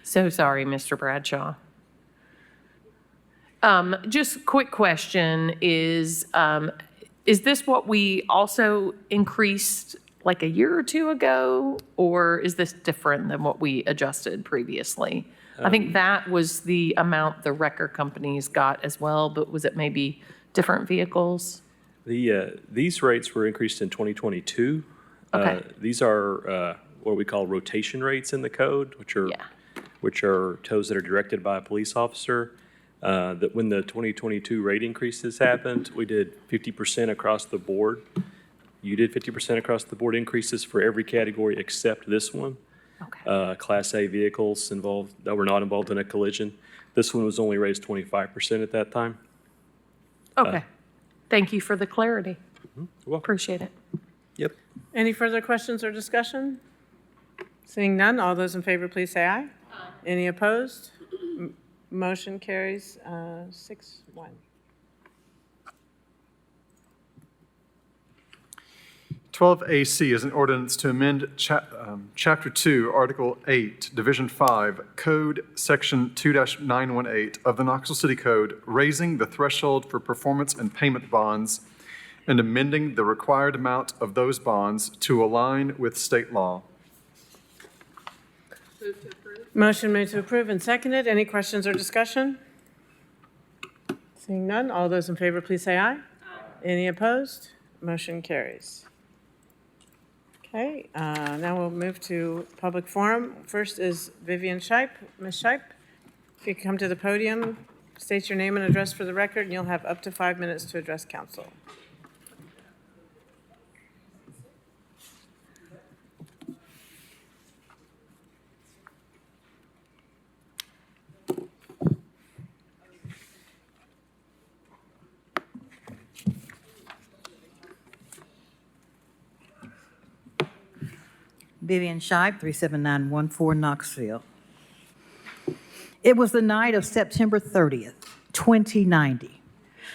So sorry, Mr. Bradshaw. Just quick question is this what we also increased like a year or two ago, or is this different than what we adjusted previously? I think that was the amount the wrecker companies got as well, but was it maybe different vehicles? These rates were increased in 2022. Okay. These are what we call rotation rates in the code, which are tows that are directed by a police officer. That when the 2022 rate increases happened, we did 50% across the board. You did 50% across the board increases for every category except this one. Okay. Class A vehicles involved that were not involved in a collision. This one was only raised 25% at that time. Okay. Thank you for the clarity. You're welcome. Appreciate it. Yep. Any further questions or discussion? Seeing none, all those in favor, please say aye. Aye. Any opposed? Motion carries 6-1. 12AC is an ordinance to amend Chapter 2, Article 8, Division 5, Code Section 2-918 of the Knoxville City Code, raising the threshold for performance and payment bonds and amending the required amount of those bonds to align with state law. Motion made to approve and seconded. Any questions or discussion? Seeing none, all those in favor, please say aye. Aye. Any opposed? Motion carries. Okay, now we'll move to public forum. First is Vivian Scheip. Ms. Scheip, if you could come to the podium, state your name and address for the record, and you'll have up to 5 minutes to address council. Vivian Scheib, 37914 Knoxville. It was the night of September 30th, 2090.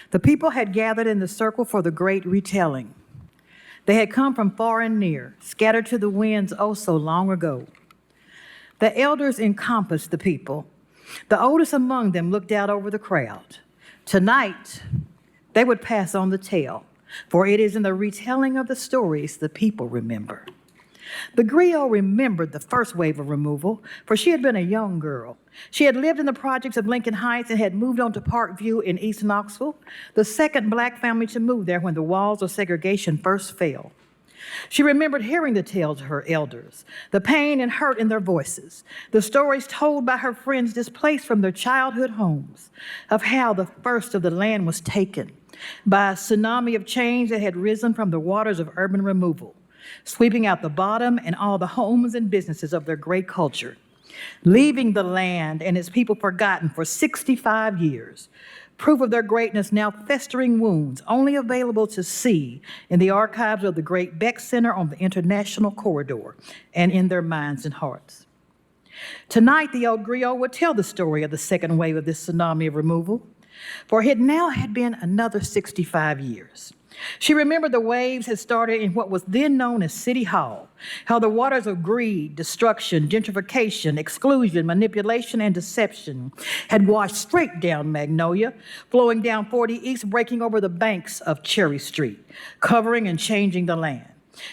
The people had gathered in the circle for the great retelling. They had come from far and near, scattered to the winds oh so long ago. The elders encompassed the people. The oldest among them looked out over the crowd. Tonight, they would pass on the tale, for it is in the retelling of the stories the people remember. The griot remembered the first wave of removal, for she had been a young girl. She had lived in the projects of Lincoln Heights and had moved on to Parkview in East Knoxville, the second black family to move there when the walls of segregation first fell. She remembered hearing the tales of her elders, the pain and hurt in their voices, the stories told by her friends displaced from their childhood homes, of how the first of the land was taken by a tsunami of change that had risen from the waters of urban removal, sweeping out the bottom and all the homes and businesses of their great culture, leaving the land and its people forgotten for 65 years, proof of their greatness now festering wounds only available to see in the archives of the great Beck Center on the International Corridor and in their minds and hearts. Tonight, the old griot would tell the story of the second wave of this tsunami of removal, for it now had been another 65 years. She remembered the waves had started in what was then known as City Hall, how the waters of greed, destruction, gentrification, exclusion, manipulation, and deception had washed straight down Magnolia, flowing down 40 East, breaking over the banks of Cherry Street, covering and changing the land.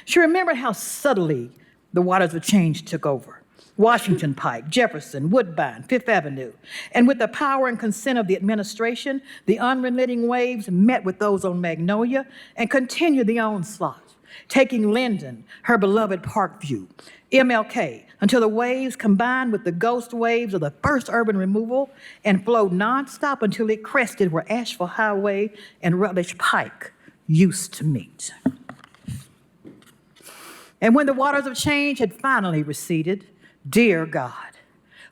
She remembered how subtly the waters of change took over. Washington Pike, Jefferson, Woodbine, Fifth Avenue. And with the power and consent of the administration, the unrelenting waves met with those on Magnolia and continued the onslaught, taking Linden, her beloved Parkview, MLK, until the waves combined with the ghost waves of the first urban removal and flowed nonstop until it crested where Asheville Highway and Rutledge Pike used to meet. And when the waters of change had finally receded, dear God,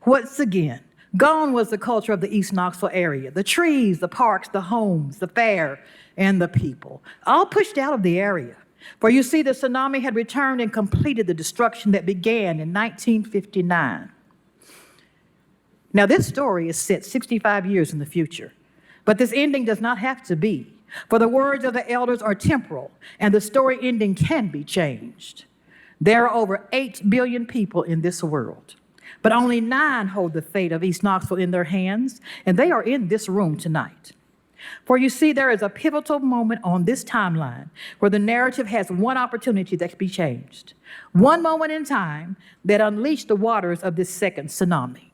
once again, gone was the culture of the East Knoxville area, the trees, the parks, the homes, the fair, and the people, all pushed out of the area. For you see, the tsunami had returned and completed the destruction that began in 1959. Now, this story is set 65 years in the future, but this ending does not have to be, for the words of the elders are temporal, and the story ending can be changed. There are over 8 billion people in this world, but only 9 hold the fate of East Knoxville in their hands, and they are in this room tonight. For you see, there is a pivotal moment on this timeline where the narrative has one opportunity that can be changed. One moment in time that unleashed the waters of this second tsunami.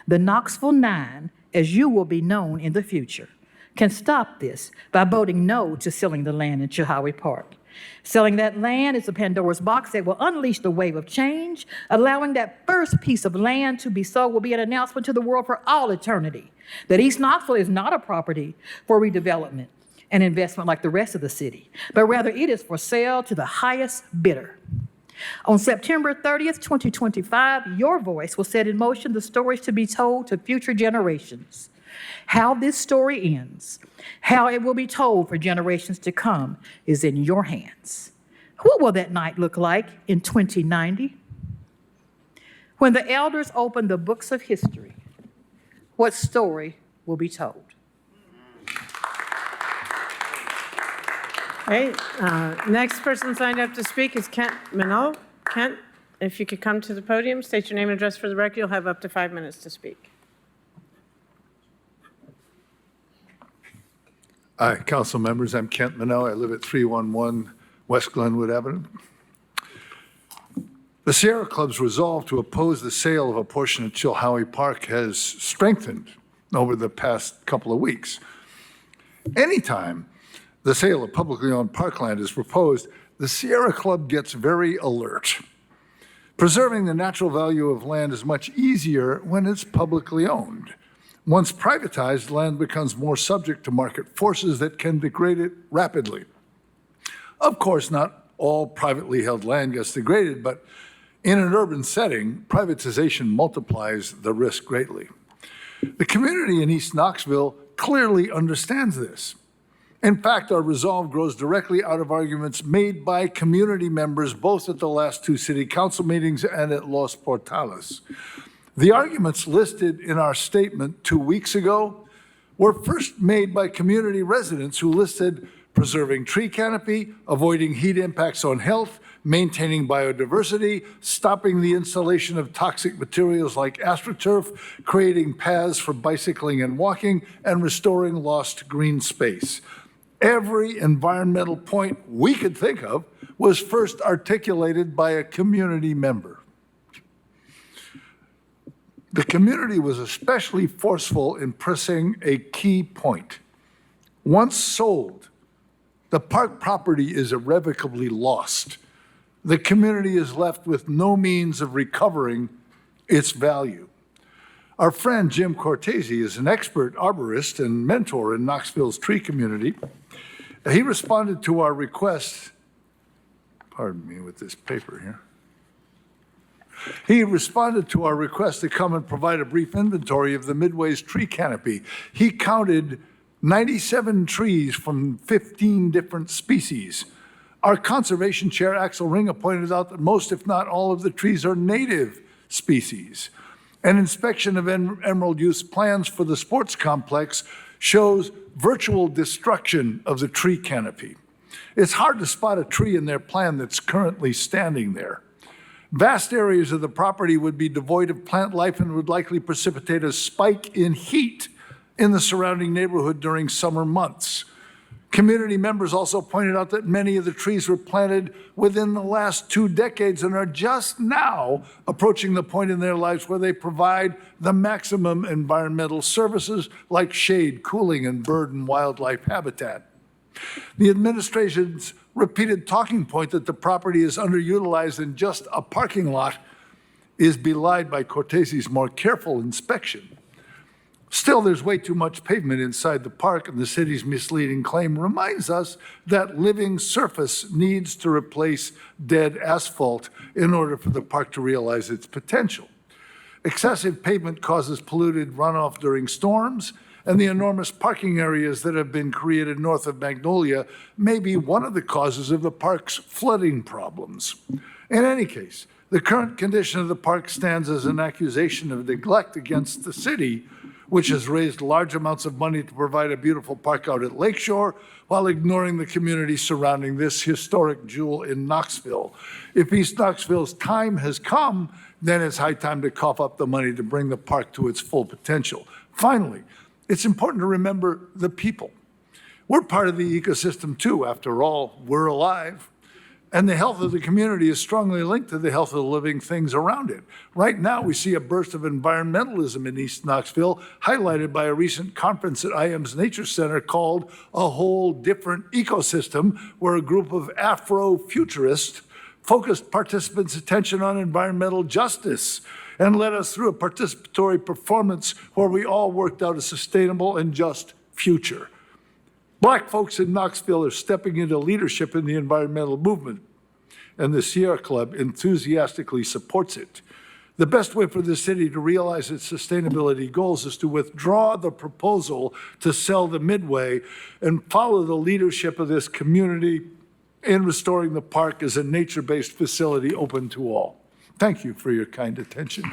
The Knoxville 9, as you will be known in the future, can stop this by voting no to selling the land in Chihuahua Park. Selling that land is a Pandora's box that will unleash the wave of change. Allowing that first piece of land to be sold will be an announcement to the world for all eternity that East Knoxville is not a property for redevelopment and investment like the rest of the city, but rather it is for sale to the highest bidder. On September 30th, 2025, your voice will set in motion the stories to be told to future generations. How this story ends, how it will be told for generations to come, is in your hands. What will that night look like in 2090? When the elders open the books of history, what story will be told? Okay, next person signed up to speak is Kent Minot. Kent, if you could come to the podium, state your name and address for the record, you'll have up to 5 minutes to speak. Hi, council members. I'm Kent Minot. I live at 311 West Glenwood Avenue. The Sierra Club's resolve to oppose the sale of a portion of Chilhowie Park has strengthened over the past couple of weeks. Anytime the sale of publicly owned parkland is proposed, the Sierra Club gets very alert. Preserving the natural value of land is much easier when it's publicly owned. Once privatized, land becomes more subject to market forces that can degrade it rapidly. Of course, not all privately held land gets degraded, but in an urban setting, privatization multiplies the risk greatly. The community in East Knoxville clearly understands this. In fact, our resolve grows directly out of arguments made by community members both at the last two city council meetings and at Los Portales. The arguments listed in our statement 2 weeks ago were first made by community residents who listed preserving tree canopy, avoiding heat impacts on health, maintaining biodiversity, stopping the installation of toxic materials like astroturf, creating paths for bicycling and walking, and restoring lost green space. Every environmental point we could think of was first articulated by a community member. The community was especially forceful in pressing a key point. Once sold, the park property is irrevocably lost. The community is left with no means of recovering its value. Our friend Jim Cortese is an expert arborist and mentor in Knoxville's tree community. He responded to our request, pardon me with this paper here. He responded to our request to come and provide a brief inventory of the Midway's tree canopy. He counted 97 trees from 15 different species. Our conservation chair, Axel Ringa, pointed out that most, if not all, of the trees are native species. An inspection of emerald use plans for the sports complex shows virtual destruction of the tree canopy. It's hard to spot a tree in their plan that's currently standing there. Vast areas of the property would be devoid of plant life and would likely precipitate a spike in heat in the surrounding neighborhood during summer months. Community members also pointed out that many of the trees were planted within the last 2 decades and are just now approaching the point in their lives where they provide the maximum environmental services like shade, cooling, and bird and wildlife habitat. The administration's repeated talking point that the property is underutilized and just a parking lot is belied by Cortese's more careful inspection. Still, there's way too much pavement inside the park, and the city's misleading claim reminds us that living surface needs to replace dead asphalt in order for the park to realize its potential. Excessive pavement causes polluted runoff during storms, and the enormous parking areas that have been created north of Magnolia may be one of the causes of the park's flooding problems. In any case, the current condition of the park stands as an accusation of neglect against the city, which has raised large amounts of money to provide a beautiful park out at Lakeshore while ignoring the community surrounding this historic jewel in Knoxville. If East Knoxville's time has come, then it's high time to cough up the money to bring the park to its full potential. Finally, it's important to remember the people. We're part of the ecosystem too. After all, we're alive. And the health of the community is strongly linked to the health of the living things around it. Right now, we see a burst of environmentalism in East Knoxville, highlighted by a recent conference at IM's Nature Center called A Whole Different Ecosystem, where a group of Afro-futurists focused participants' attention on environmental justice and led us through a participatory performance where we all worked out a sustainable and just future. Black folks in Knoxville are stepping into leadership in the environmental movement, and the Sierra Club enthusiastically supports it. The best way for the city to realize its sustainability goals is to withdraw the proposal to sell the Midway and follow the leadership of this community in restoring the park as a nature-based facility open to all. Thank you for your kind attention.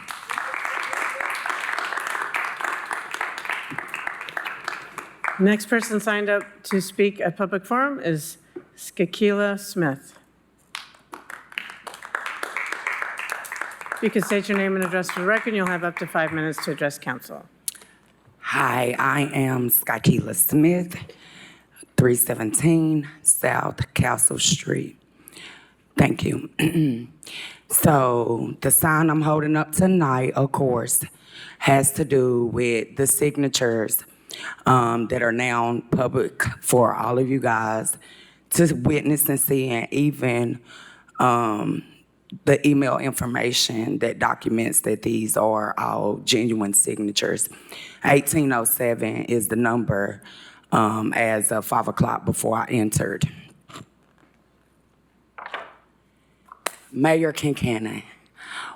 Next person signed up to speak at public forum is Skakila Smith. If you could state your name and address for the record, you'll have up to 5 minutes to address council. Hi, I am Skakila Smith, 317 South Castle Street. Thank you. So the sign I'm holding up tonight, of course, has to do with the signatures that are now public for all of you guys to witness and see, and even the email information that documents that these are all genuine signatures. 1807 is the number as of 5 o'clock before I entered. Mayor Kincannon,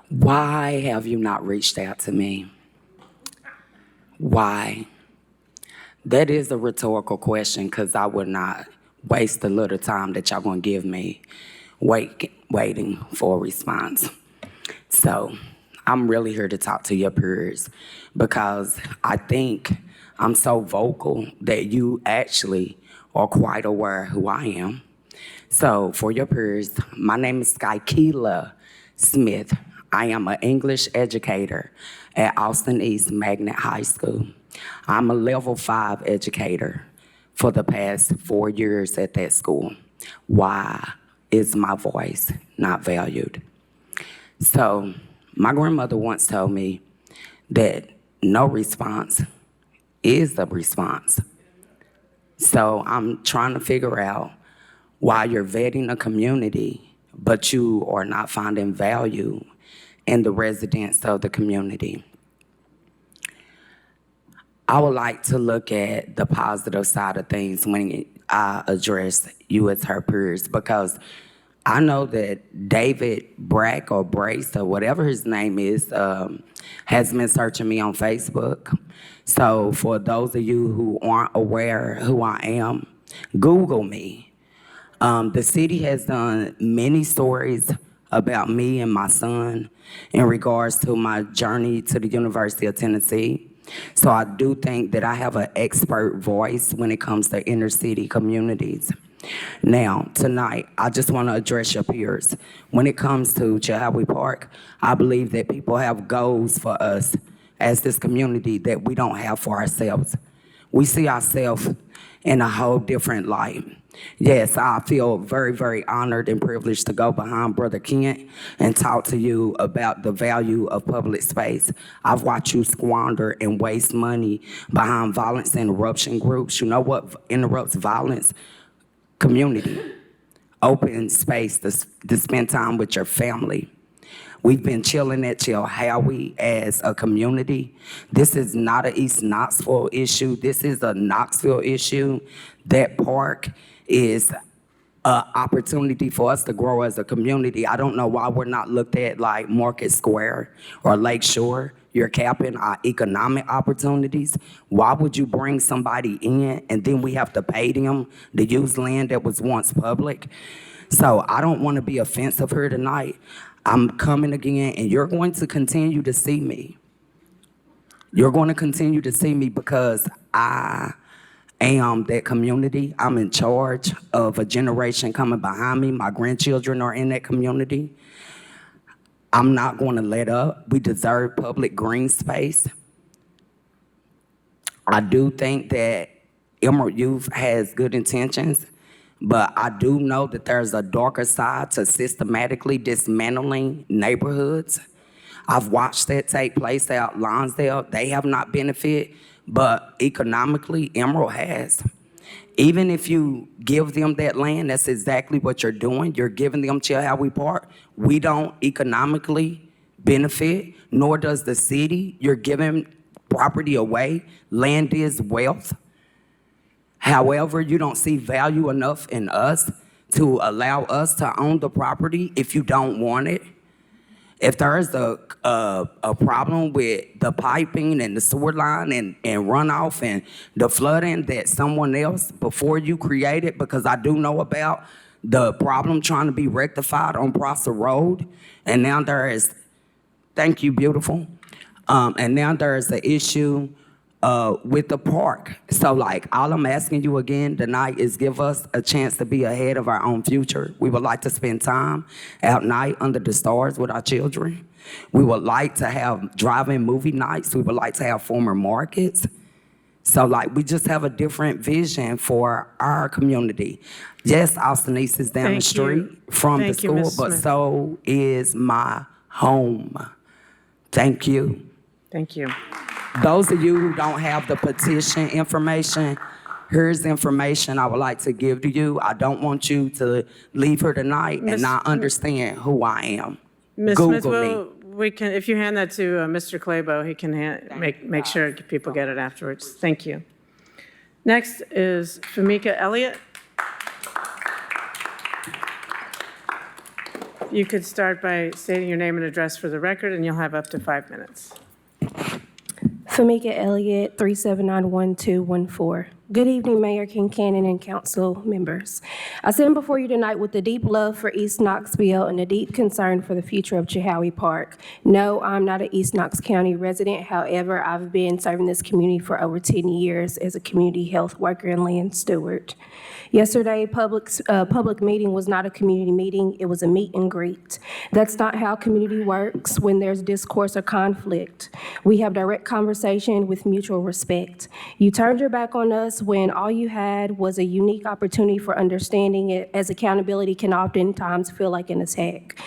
why have you not reached out to me? Why? That is a rhetorical question, because I would not waste the little time that y'all gonna give me waiting for a response. So I'm really here to talk to your peers, because I think I'm so vocal that you actually are quite aware who I am. So for your peers, my name is Skykeela Smith. I am an English educator at Austin East Magnet High School. I'm a level 5 educator for the past 4 years at that school. Why is my voice not valued? So my grandmother once told me that no response is a response. So I'm trying to figure out why you're vetting a community, but you are not finding value in the residents of the community. I would like to look at the positive side of things when I address you as her peers, because I know that David Brack or Brace or whatever his name is has been searching me on Facebook. So for those of you who aren't aware who I am, Google me. The city has done many stories about me and my son in regards to my journey to the University of Tennessee. So I do think that I have an expert voice when it comes to inner city communities. Now, tonight, I just want to address your peers. When it comes to Chilhowie Park, I believe that people have goals for us as this community that we don't have for ourselves. We see ourselves in a whole different light. Yes, I feel very, very honored and privileged to go behind Brother Kent and talk to you about the value of public space. I've watched you squander and waste money behind violence interruption groups. You know what interrupts violence? Community. Open space to spend time with your family. We've been chilling at Chilhowie as a community. This is not an East Knoxville issue. This is a Knoxville issue. That park is an opportunity for us to grow as a community. I don't know why we're not looked at like Market Square or Lake Shore. You're capping our economic opportunities. Why would you bring somebody in and then we have to pay them to use land that was once public? So I don't want to be offensive here tonight. I'm coming again, and you're going to continue to see me. You're going to continue to see me because I am that community. I'm in charge of a generation coming behind me. My grandchildren are in that community. I'm not going to let up. We deserve public green space. I do think that Emerald Youth has good intentions, but I do know that there's a darker side to systematically dismantling neighborhoods. I've watched that take place out Lonsdale. They have not benefited, but economically, Emerald has. Even if you give them that land, that's exactly what you're doing. You're giving them Chilhowie Park. We don't economically benefit, nor does the city. You're giving property away. Land is wealth. However, you don't see value enough in us to allow us to own the property if you don't want it. If there is a problem with the piping and the sewer line and runoff and the flooding that someone else before you created, because I do know about the problem trying to be rectified on Prosser Road, and now there is, thank you, beautiful, and now there is an issue with the park. So like, all I'm asking you again tonight is give us a chance to be ahead of our own future. We would like to spend time at night under the stars with our children. We would like to have drive-in movie nights. We would like to have former markets. So like, we just have a different vision for our community. Yes, Austin East is down the street from the school, but so is my home. Thank you. Thank you. Those of you who don't have the petition information, here's information I would like to give to you. I don't want you to leave here tonight and not understand who I am. Ms. Google Smith, me. we can, if you hand that to Mr. Claybo, he can make sure people get it afterwards. Thank you. Next is Famika Elliott. You could start by stating your name and address for the record, and you'll have up to 5 minutes. Famika Elliott, 3791214. Good evening, Mayor Kincannon and council members. I stand before you tonight with a deep love for East Knoxville and a deep concern for the future of Chihowie Park. No, I'm not an East Knox County resident. However, I've been serving this community for over 10 years as a community health worker and land steward. Yesterday, public meeting was not a community meeting, it was a meet and greet. That's not how community works when there's discourse or conflict. We have direct conversation with mutual respect. You turned your back on us when all you had was a unique opportunity for understanding it, as accountability can oftentimes feel like an attack.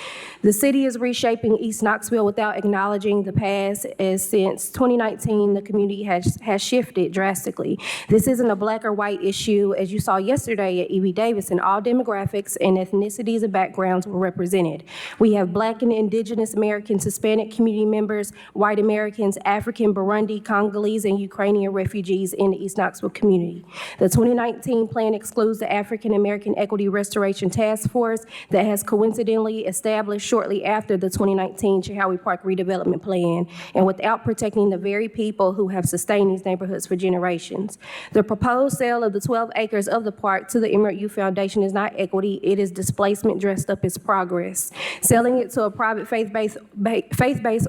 The city is reshaping East Knoxville without acknowledging the past, as since 2019, the community has shifted drastically. This isn't a black or white issue. As you saw yesterday at E.B. Davis, and all demographics and ethnicities and backgrounds were represented. We have Black and Indigenous Americans, Hispanic community members, white Americans, African, Burundi, Congolese, and Ukrainian refugees in the East Knoxville community. The 2019 plan excludes the African American Equity Restoration Task Force that has coincidentally established shortly after the 2019 Chihowie Park redevelopment plan, and without protecting the very people who have sustained these neighborhoods for generations. The proposed sale of the 12 acres of the park to the Emerald Youth Foundation is not equity, it is displacement dressed up as progress. Selling it to a private faith-based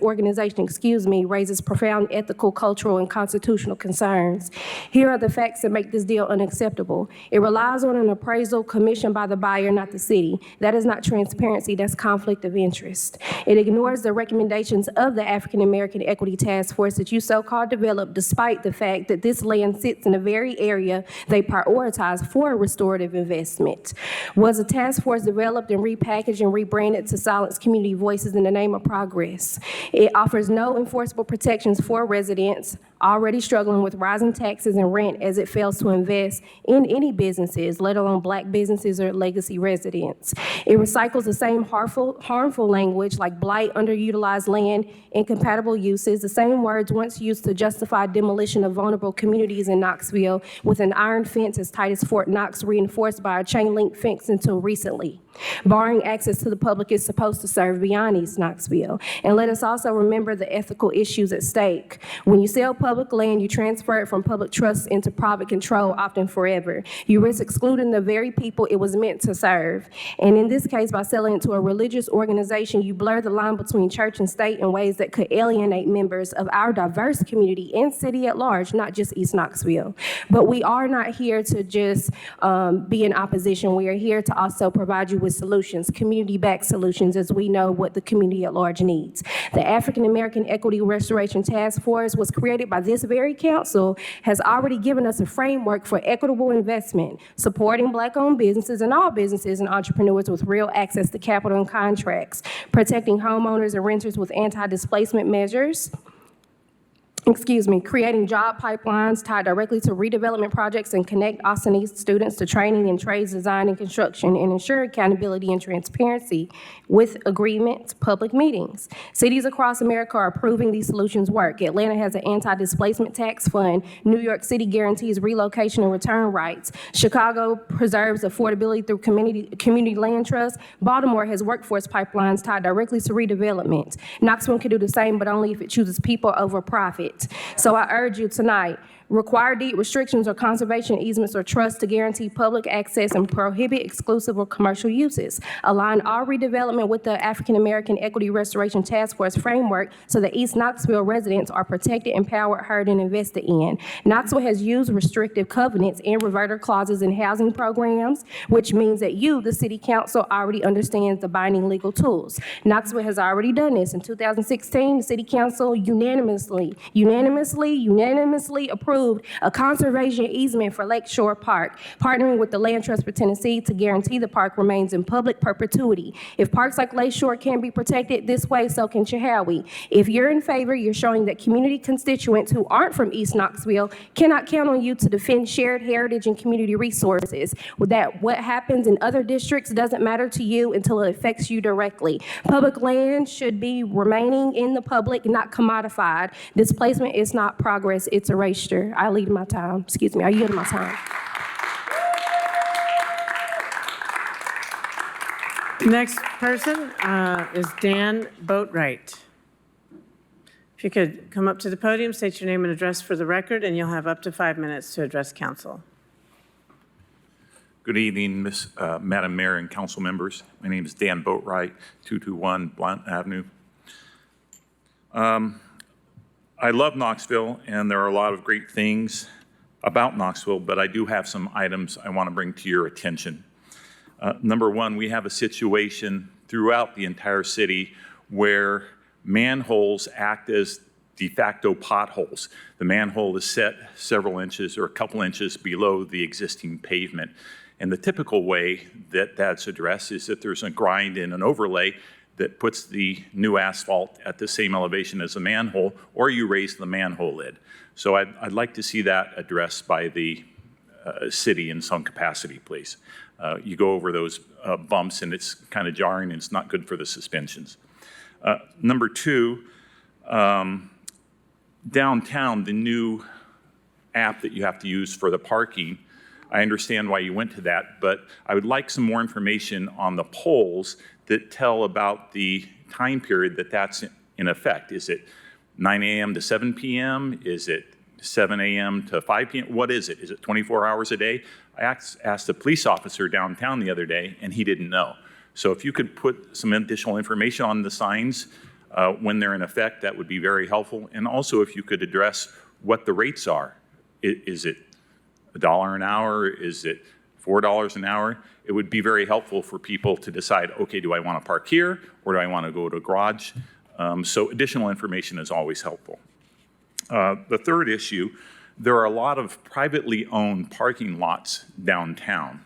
organization, raises profound ethical, cultural, and constitutional concerns. Here are the facts that make this deal unacceptable. It relies on an appraisal commissioned by the buyer, not the city. That is not transparency, that's conflict of interest. It ignores the recommendations of the African American Equity Task Force that you so-called developed, despite the fact that this land sits in the very area they prioritize for restorative investment. Was a task force developed and repackaged and rebranded to silence community voices in the name of progress? It offers no enforceable protections for residents already struggling with rising taxes and rent, as it fails to invest in any businesses, let alone black businesses or legacy residents. It recycles the same harmful language like blight, underutilized land, incompatible uses, the same words once used to justify demolition of vulnerable communities in Knoxville, with an iron fence as tight as Fort Knox, reinforced by a chain link fence until recently. Barring access to the public is supposed to serve beyond East Knoxville. And let us also remember the ethical issues at stake. When you sell public land, you transfer it from public trust into private control, often forever. You risk excluding the very people it was meant to serve. And in this case, by selling it to a religious organization, you blur the line between church and state in ways that could alienate members of our diverse community and city at large, not just East Knoxville. But we are not here to just be in opposition. We are here to also provide you with solutions, community-backed solutions, as we know what the community at large needs. The African American Equity Restoration Task Force was created by this very council, has already given us a framework for equitable investment, supporting Black-owned businesses and all businesses and entrepreneurs with real access to capital and contracts, protecting homeowners and renters with anti-displacement measures, creating job pipelines tied directly to redevelopment projects and connect Austin East students to training in trades, design, and construction, and ensure accountability and transparency with agreements, public meetings. Cities across America are proving these solutions work. Atlanta has an anti-displacement tax fund. New York City guarantees relocation and return rights. Chicago preserves affordability through community land trust. Baltimore has workforce pipelines tied directly to redevelopment. Knoxville can do the same, but only if it chooses people over profit. So I urge you tonight, require deed restrictions or conservation easements or trusts to guarantee public access and prohibit exclusive or commercial uses. Align all redevelopment with the African American Equity Restoration Task Force framework so that East Knoxville residents are protected, empowered, heard, and invested in. Knoxville has used restrictive covenants and reverter clauses in housing programs, which means that you, the city council, already understands the binding legal tools. Knoxville has already done this. In 2016, the city council unanimously approved approved a conservation easement for Lakeshore Park, partnering with the Land Trust for Tennessee to guarantee the park remains in public perpetuity. If parks like Lakeshore can be protected this way, so can Chehalis. If you're in favor, you're showing that community constituents who aren't from East Knoxville cannot count on you to defend shared heritage and community resources. With that, what happens in other districts doesn't matter to you until it affects you directly. Public land should be remaining in the public, not commodified. Displacement is not progress, it's erasure. I yield my time. I yield my time. Next person is Dan Boatwright. If you could come up to the podium, state your name and address for the record, and you'll have up to 5 minutes to address council. Good evening, Madam Mayor and council members. My name is Dan Boatwright, 221 Blount Avenue. I love Knoxville, and there are a lot of great things about Knoxville, but I do have some items I want to bring to your attention. Number one, we have a situation throughout the entire city where manholes act as de facto potholes. The manhole is set several inches or a couple inches below the existing pavement. And the typical way that that's addressed is that there's a grind and an overlay that puts the new asphalt at the same elevation as the manhole, or you raise the manhole lid. So I'd like to see that addressed by the city in some capacity, please. You go over those bumps and it's kind of jarring and it's not good for the suspensions. Number two, downtown, the new app that you have to use for the parking, I understand why you went to that, but I would like some more information on the polls that tell about the time period that that's in effect. Is it 9 a.m. to 7 p.m.? Is it 7 a.m. to 5 p.m.? What is it? Is it 24 hours a day? I asked a police officer downtown the other day, and he didn't know. So if you could put some additional information on the signs when they're in effect, that would be very helpful. And also if you could address what the rates are. Is it $1 an hour? Is it $4 an hour? It would be very helpful for people to decide, okay, do I want to park here or do I want to go to a garage? So additional information is always helpful. The third issue, there are a lot of privately owned parking lots downtown,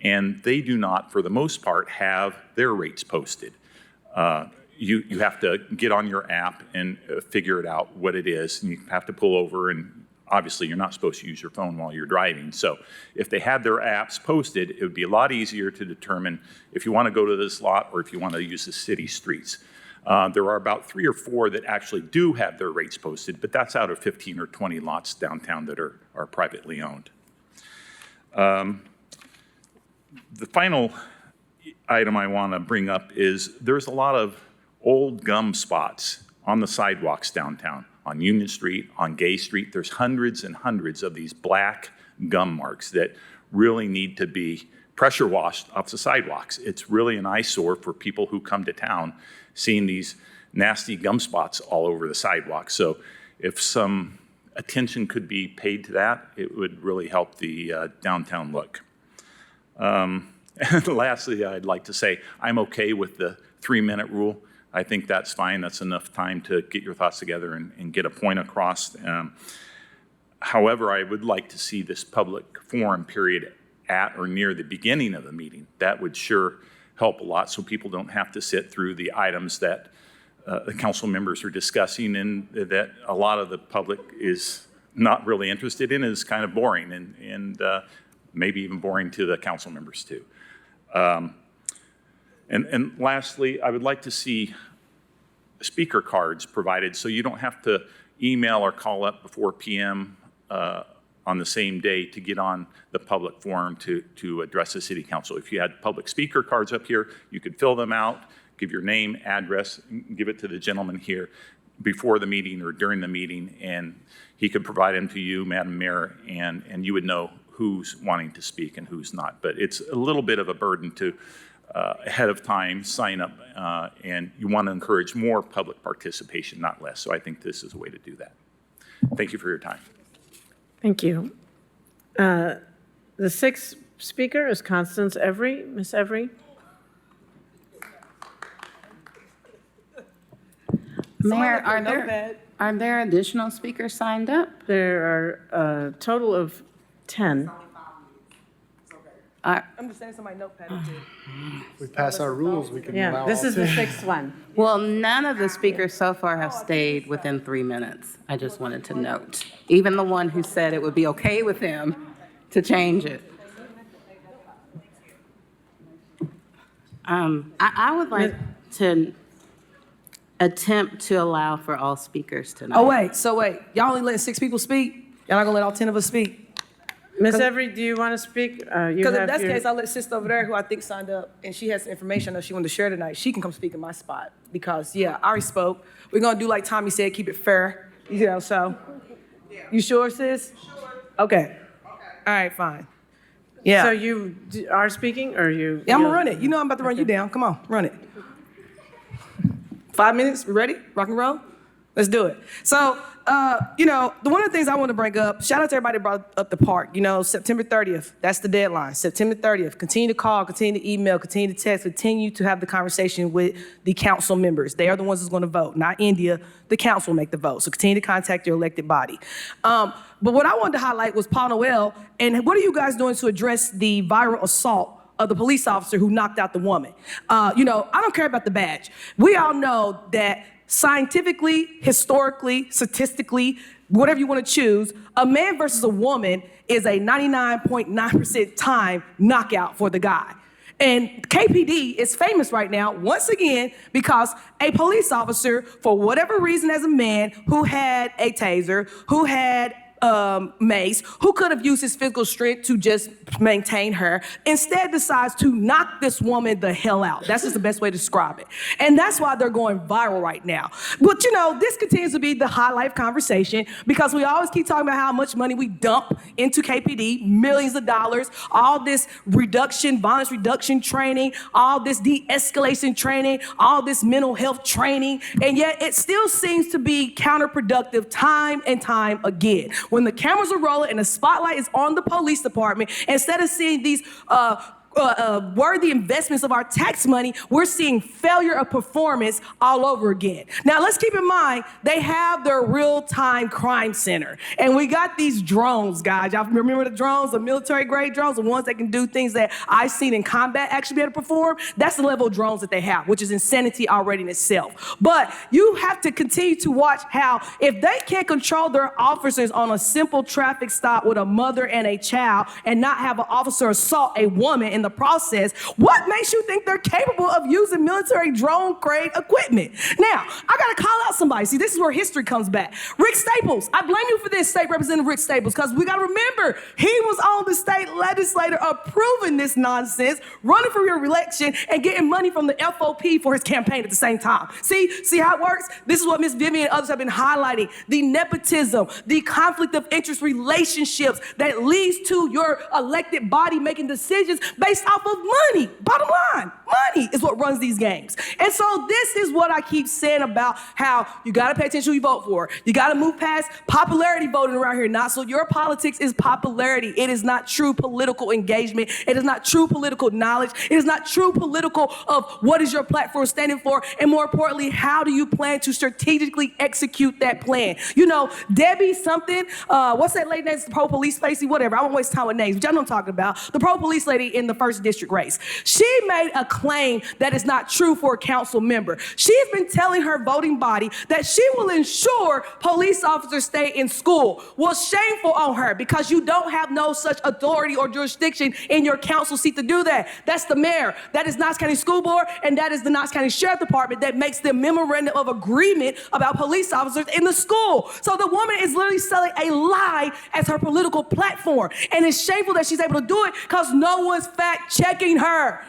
and they do not, for the most part, have their rates posted. You have to get on your app and figure it out what it is, and you have to pull over, and obviously you're not supposed to use your phone while you're driving. So if they had their apps posted, it would be a lot easier to determine if you want to go to this lot or if you want to use the city streets. There are about 3 or 4 that actually do have their rates posted, but that's out of 15 or 20 lots downtown that are privately owned. The final item I want to bring up is there's a lot of old gum spots on the sidewalks downtown, on Union Street, on Gay Street. There's hundreds and hundreds of these black gum marks that really need to be pressure washed off the sidewalks. It's really an eyesore for people who come to town seeing these nasty gum spots all over the sidewalk. So if some attention could be paid to that, it would really help the downtown look. And lastly, I'd like to say I'm okay with the 3-minute rule. I think that's fine. That's enough time to get your thoughts together and get a point across. However, I would like to see this public forum period at or near the beginning of the meeting. That would sure help a lot so people don't have to sit through the items that the council members are discussing and that a lot of the public is not really interested in. It's kind of boring and maybe even boring to the council members too. And lastly, I would like to see speaker cards provided so you don't have to email or call up before PM on the same day to get on the public forum to address the city council. If you had public speaker cards up here, you could fill them out, give your name, address, give it to the gentleman here before the meeting or during the meeting, and he could provide them to you, Madam Mayor, and you would know who's wanting to speak and who's not. But it's a little bit of a burden to ahead of time sign up, and you want to encourage more public participation, not less. So I think this is a way to do that. Thank you for your time. Thank you. The 6th speaker is Constance Every. Ms. Every. Mayor, Are there additional speakers signed up? There are a total of 10. I'm just saying somebody notepad it too. If we pass our rules, we can Yeah, allow this all is the 10. sixth one. Well, none of the speakers so far have stayed within 3 minutes. I just wanted to note. Even the one who said it would be okay with him to change it. I would like to attempt to allow for all speakers tonight. Oh, wait, y'all only letting 6 people speak? Y'all not gonna let all 10 of us speak? Ms. Every, do you want to speak? Because if that's the case, I'll let sister over there, who I think signed up, and she has information that she wanted to share tonight. She can come speak in my spot. Because, yeah, I already spoke. We're gonna do like Tommy said, keep it fair. You know, so. You sure, sis? Sure. Okay. All right, fine. Yeah. So you are speaking, or you? Yeah, I'm gonna run it. You know I'm about to run you down. Come on, run it. 5 minutes, we ready? Rock and roll? Let's do it. So, one of the things I want to bring up, shout out to everybody that brought up the park. September 30th, that's the deadline. September 30th, continue to call, continue to email, continue to text, continue to have the conversation with the council members. They are the ones that's going to vote, not India. The council will make the vote. So continue to contact your elected body. But what I wanted to highlight was Paul Noel, and what are you guys doing to address the viral assault of the police officer who knocked out the woman? I don't care about the badge. We all know that scientifically, historically, statistically, whatever you want to choose, a man versus a woman is a 99.9% time knockout for the guy. And KPD is famous right now, once again, because a police officer, for whatever reason as a man, who had a taser, who had mace, who could have used his physical strength to just maintain her, instead decides to knock this woman the hell out. That's just the best way to describe it. And that's why they're going viral right now. But this continues to be the high life conversation, because we always keep talking about how much money we dump into KPD, millions of dollars, all this violence reduction training, all this de-escalation training, all this mental health training, and yet it still seems to be counterproductive time and time again. When the cameras are rolling and the spotlight is on the police department, instead of seeing these worthy investments of our tax money, we're seeing failure of performance all over again. Now, let's keep in mind, they have their real-time crime center. And we got these drones, guys. Y'all remember the drones, the military-grade drones, the ones that can do things that I've seen in combat actually be able to perform? That's the level of drones that they have, which is insanity already in itself. But you have to continue to watch how, if they can't control their officers on a simple traffic stop with a mother and a child and not have an officer assault a woman in the process, what makes you think they're capable of using military drone grade equipment? Now, I gotta call out somebody. See, this is where history comes back. Rick Staples, I blame you for this, State Representative Rick Staples, because we gotta remember, he was on the state legislature approving this nonsense, running for re-election, and getting money from the FOP for his campaign at the same time. See how it works? This is what Ms. Vivian and others have been highlighting, the nepotism, the conflict of interest relationships that leads to your elected body making decisions based off of money. Bottom line, money is what runs these games. And so this is what I keep saying about how you gotta pay attention to who you vote for. You gotta move past popularity voting around here. Not so your politics is popularity. It is not true political engagement. It is not true political knowledge. It is not true political of what is your platform standing for. And more importantly, how do you plan to strategically execute that plan? Debbie something, what's that lady named? Pro-police Facey, whatever. I won't waste time with names, but y'all know what I'm talking about. The pro-police lady in the 1st district race. She made a claim that is not true for a council member. She's been telling her voting body that she will ensure police officers stay in school. Well, shameful on her, because you don't have no such authority or jurisdiction in your council seat to do that. That's the mayor. That is Knox County School Board, and that is the Knox County Sheriff Department that makes the memorandum of agreement about police officers in the school. So the woman is literally selling a lie as her political platform. And it's shameful that she's able to do it because no one's fact-checking her.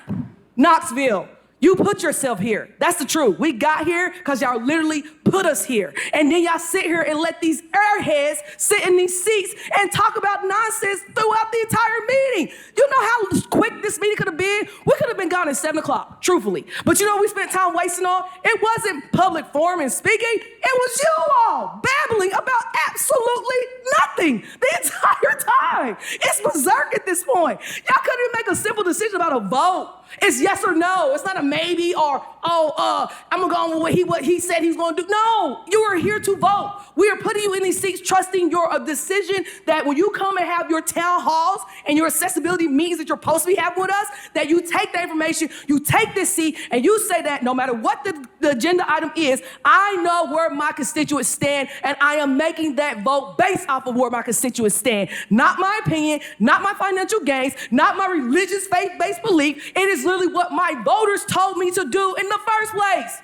Knoxville, you put yourself here. That's the truth. We got here because y'all literally put us here. And then y'all sit here and let these airheads sit in these seats and talk about nonsense throughout the entire meeting. You know how quick this meeting could have been? We could have been gone at 7 o'clock, truthfully. But you know what we spent time wasting on? It wasn't public forum and speaking. It was you all babbling about absolutely nothing the entire time. It's berserk at this point. Y'all couldn't even make a simple decision about a vote. It's yes or no. It's not a maybe or, I'm gonna go on with what he said he's gonna do. No, you are here to vote. We are putting you in these seats, trusting your decision that when you come and have your town halls and your accessibility meetings that you're supposed to be having with us, that you take that information, you take this seat, and you say that no matter what the agenda item is, I know where my constituents stand, and I am making that vote based off of where my constituents stand. Not my opinion, not my financial gains, not my religious faith-based belief. It is literally what my voters told me to do in the first place.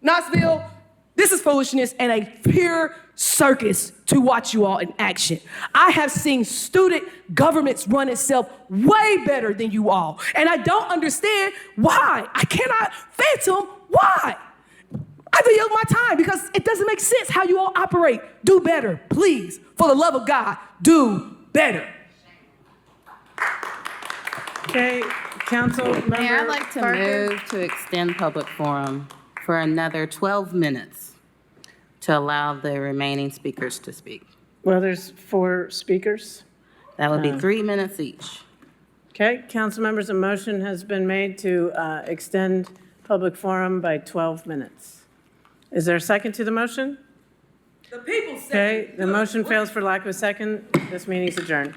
Knoxville, this is foolishness and a pure circus to watch you all in action. I have seen student governments run itself way better than you all, and I don't understand why. I cannot fathom why. I have yield my time because it doesn't make sense how you all operate. Do better, please. For the love of God, do better. Okay, Council Member Mayor, I'd like to move to extend public forum for another 12 minutes to allow the remaining speakers to speak. Well, there's 4 speakers. That would be 3 minutes each. Okay, council members, a motion has been made to extend public forum by 12 minutes. Is there a second to the motion? The people said. Okay, the motion fails for lack of a second. This meeting is adjourned.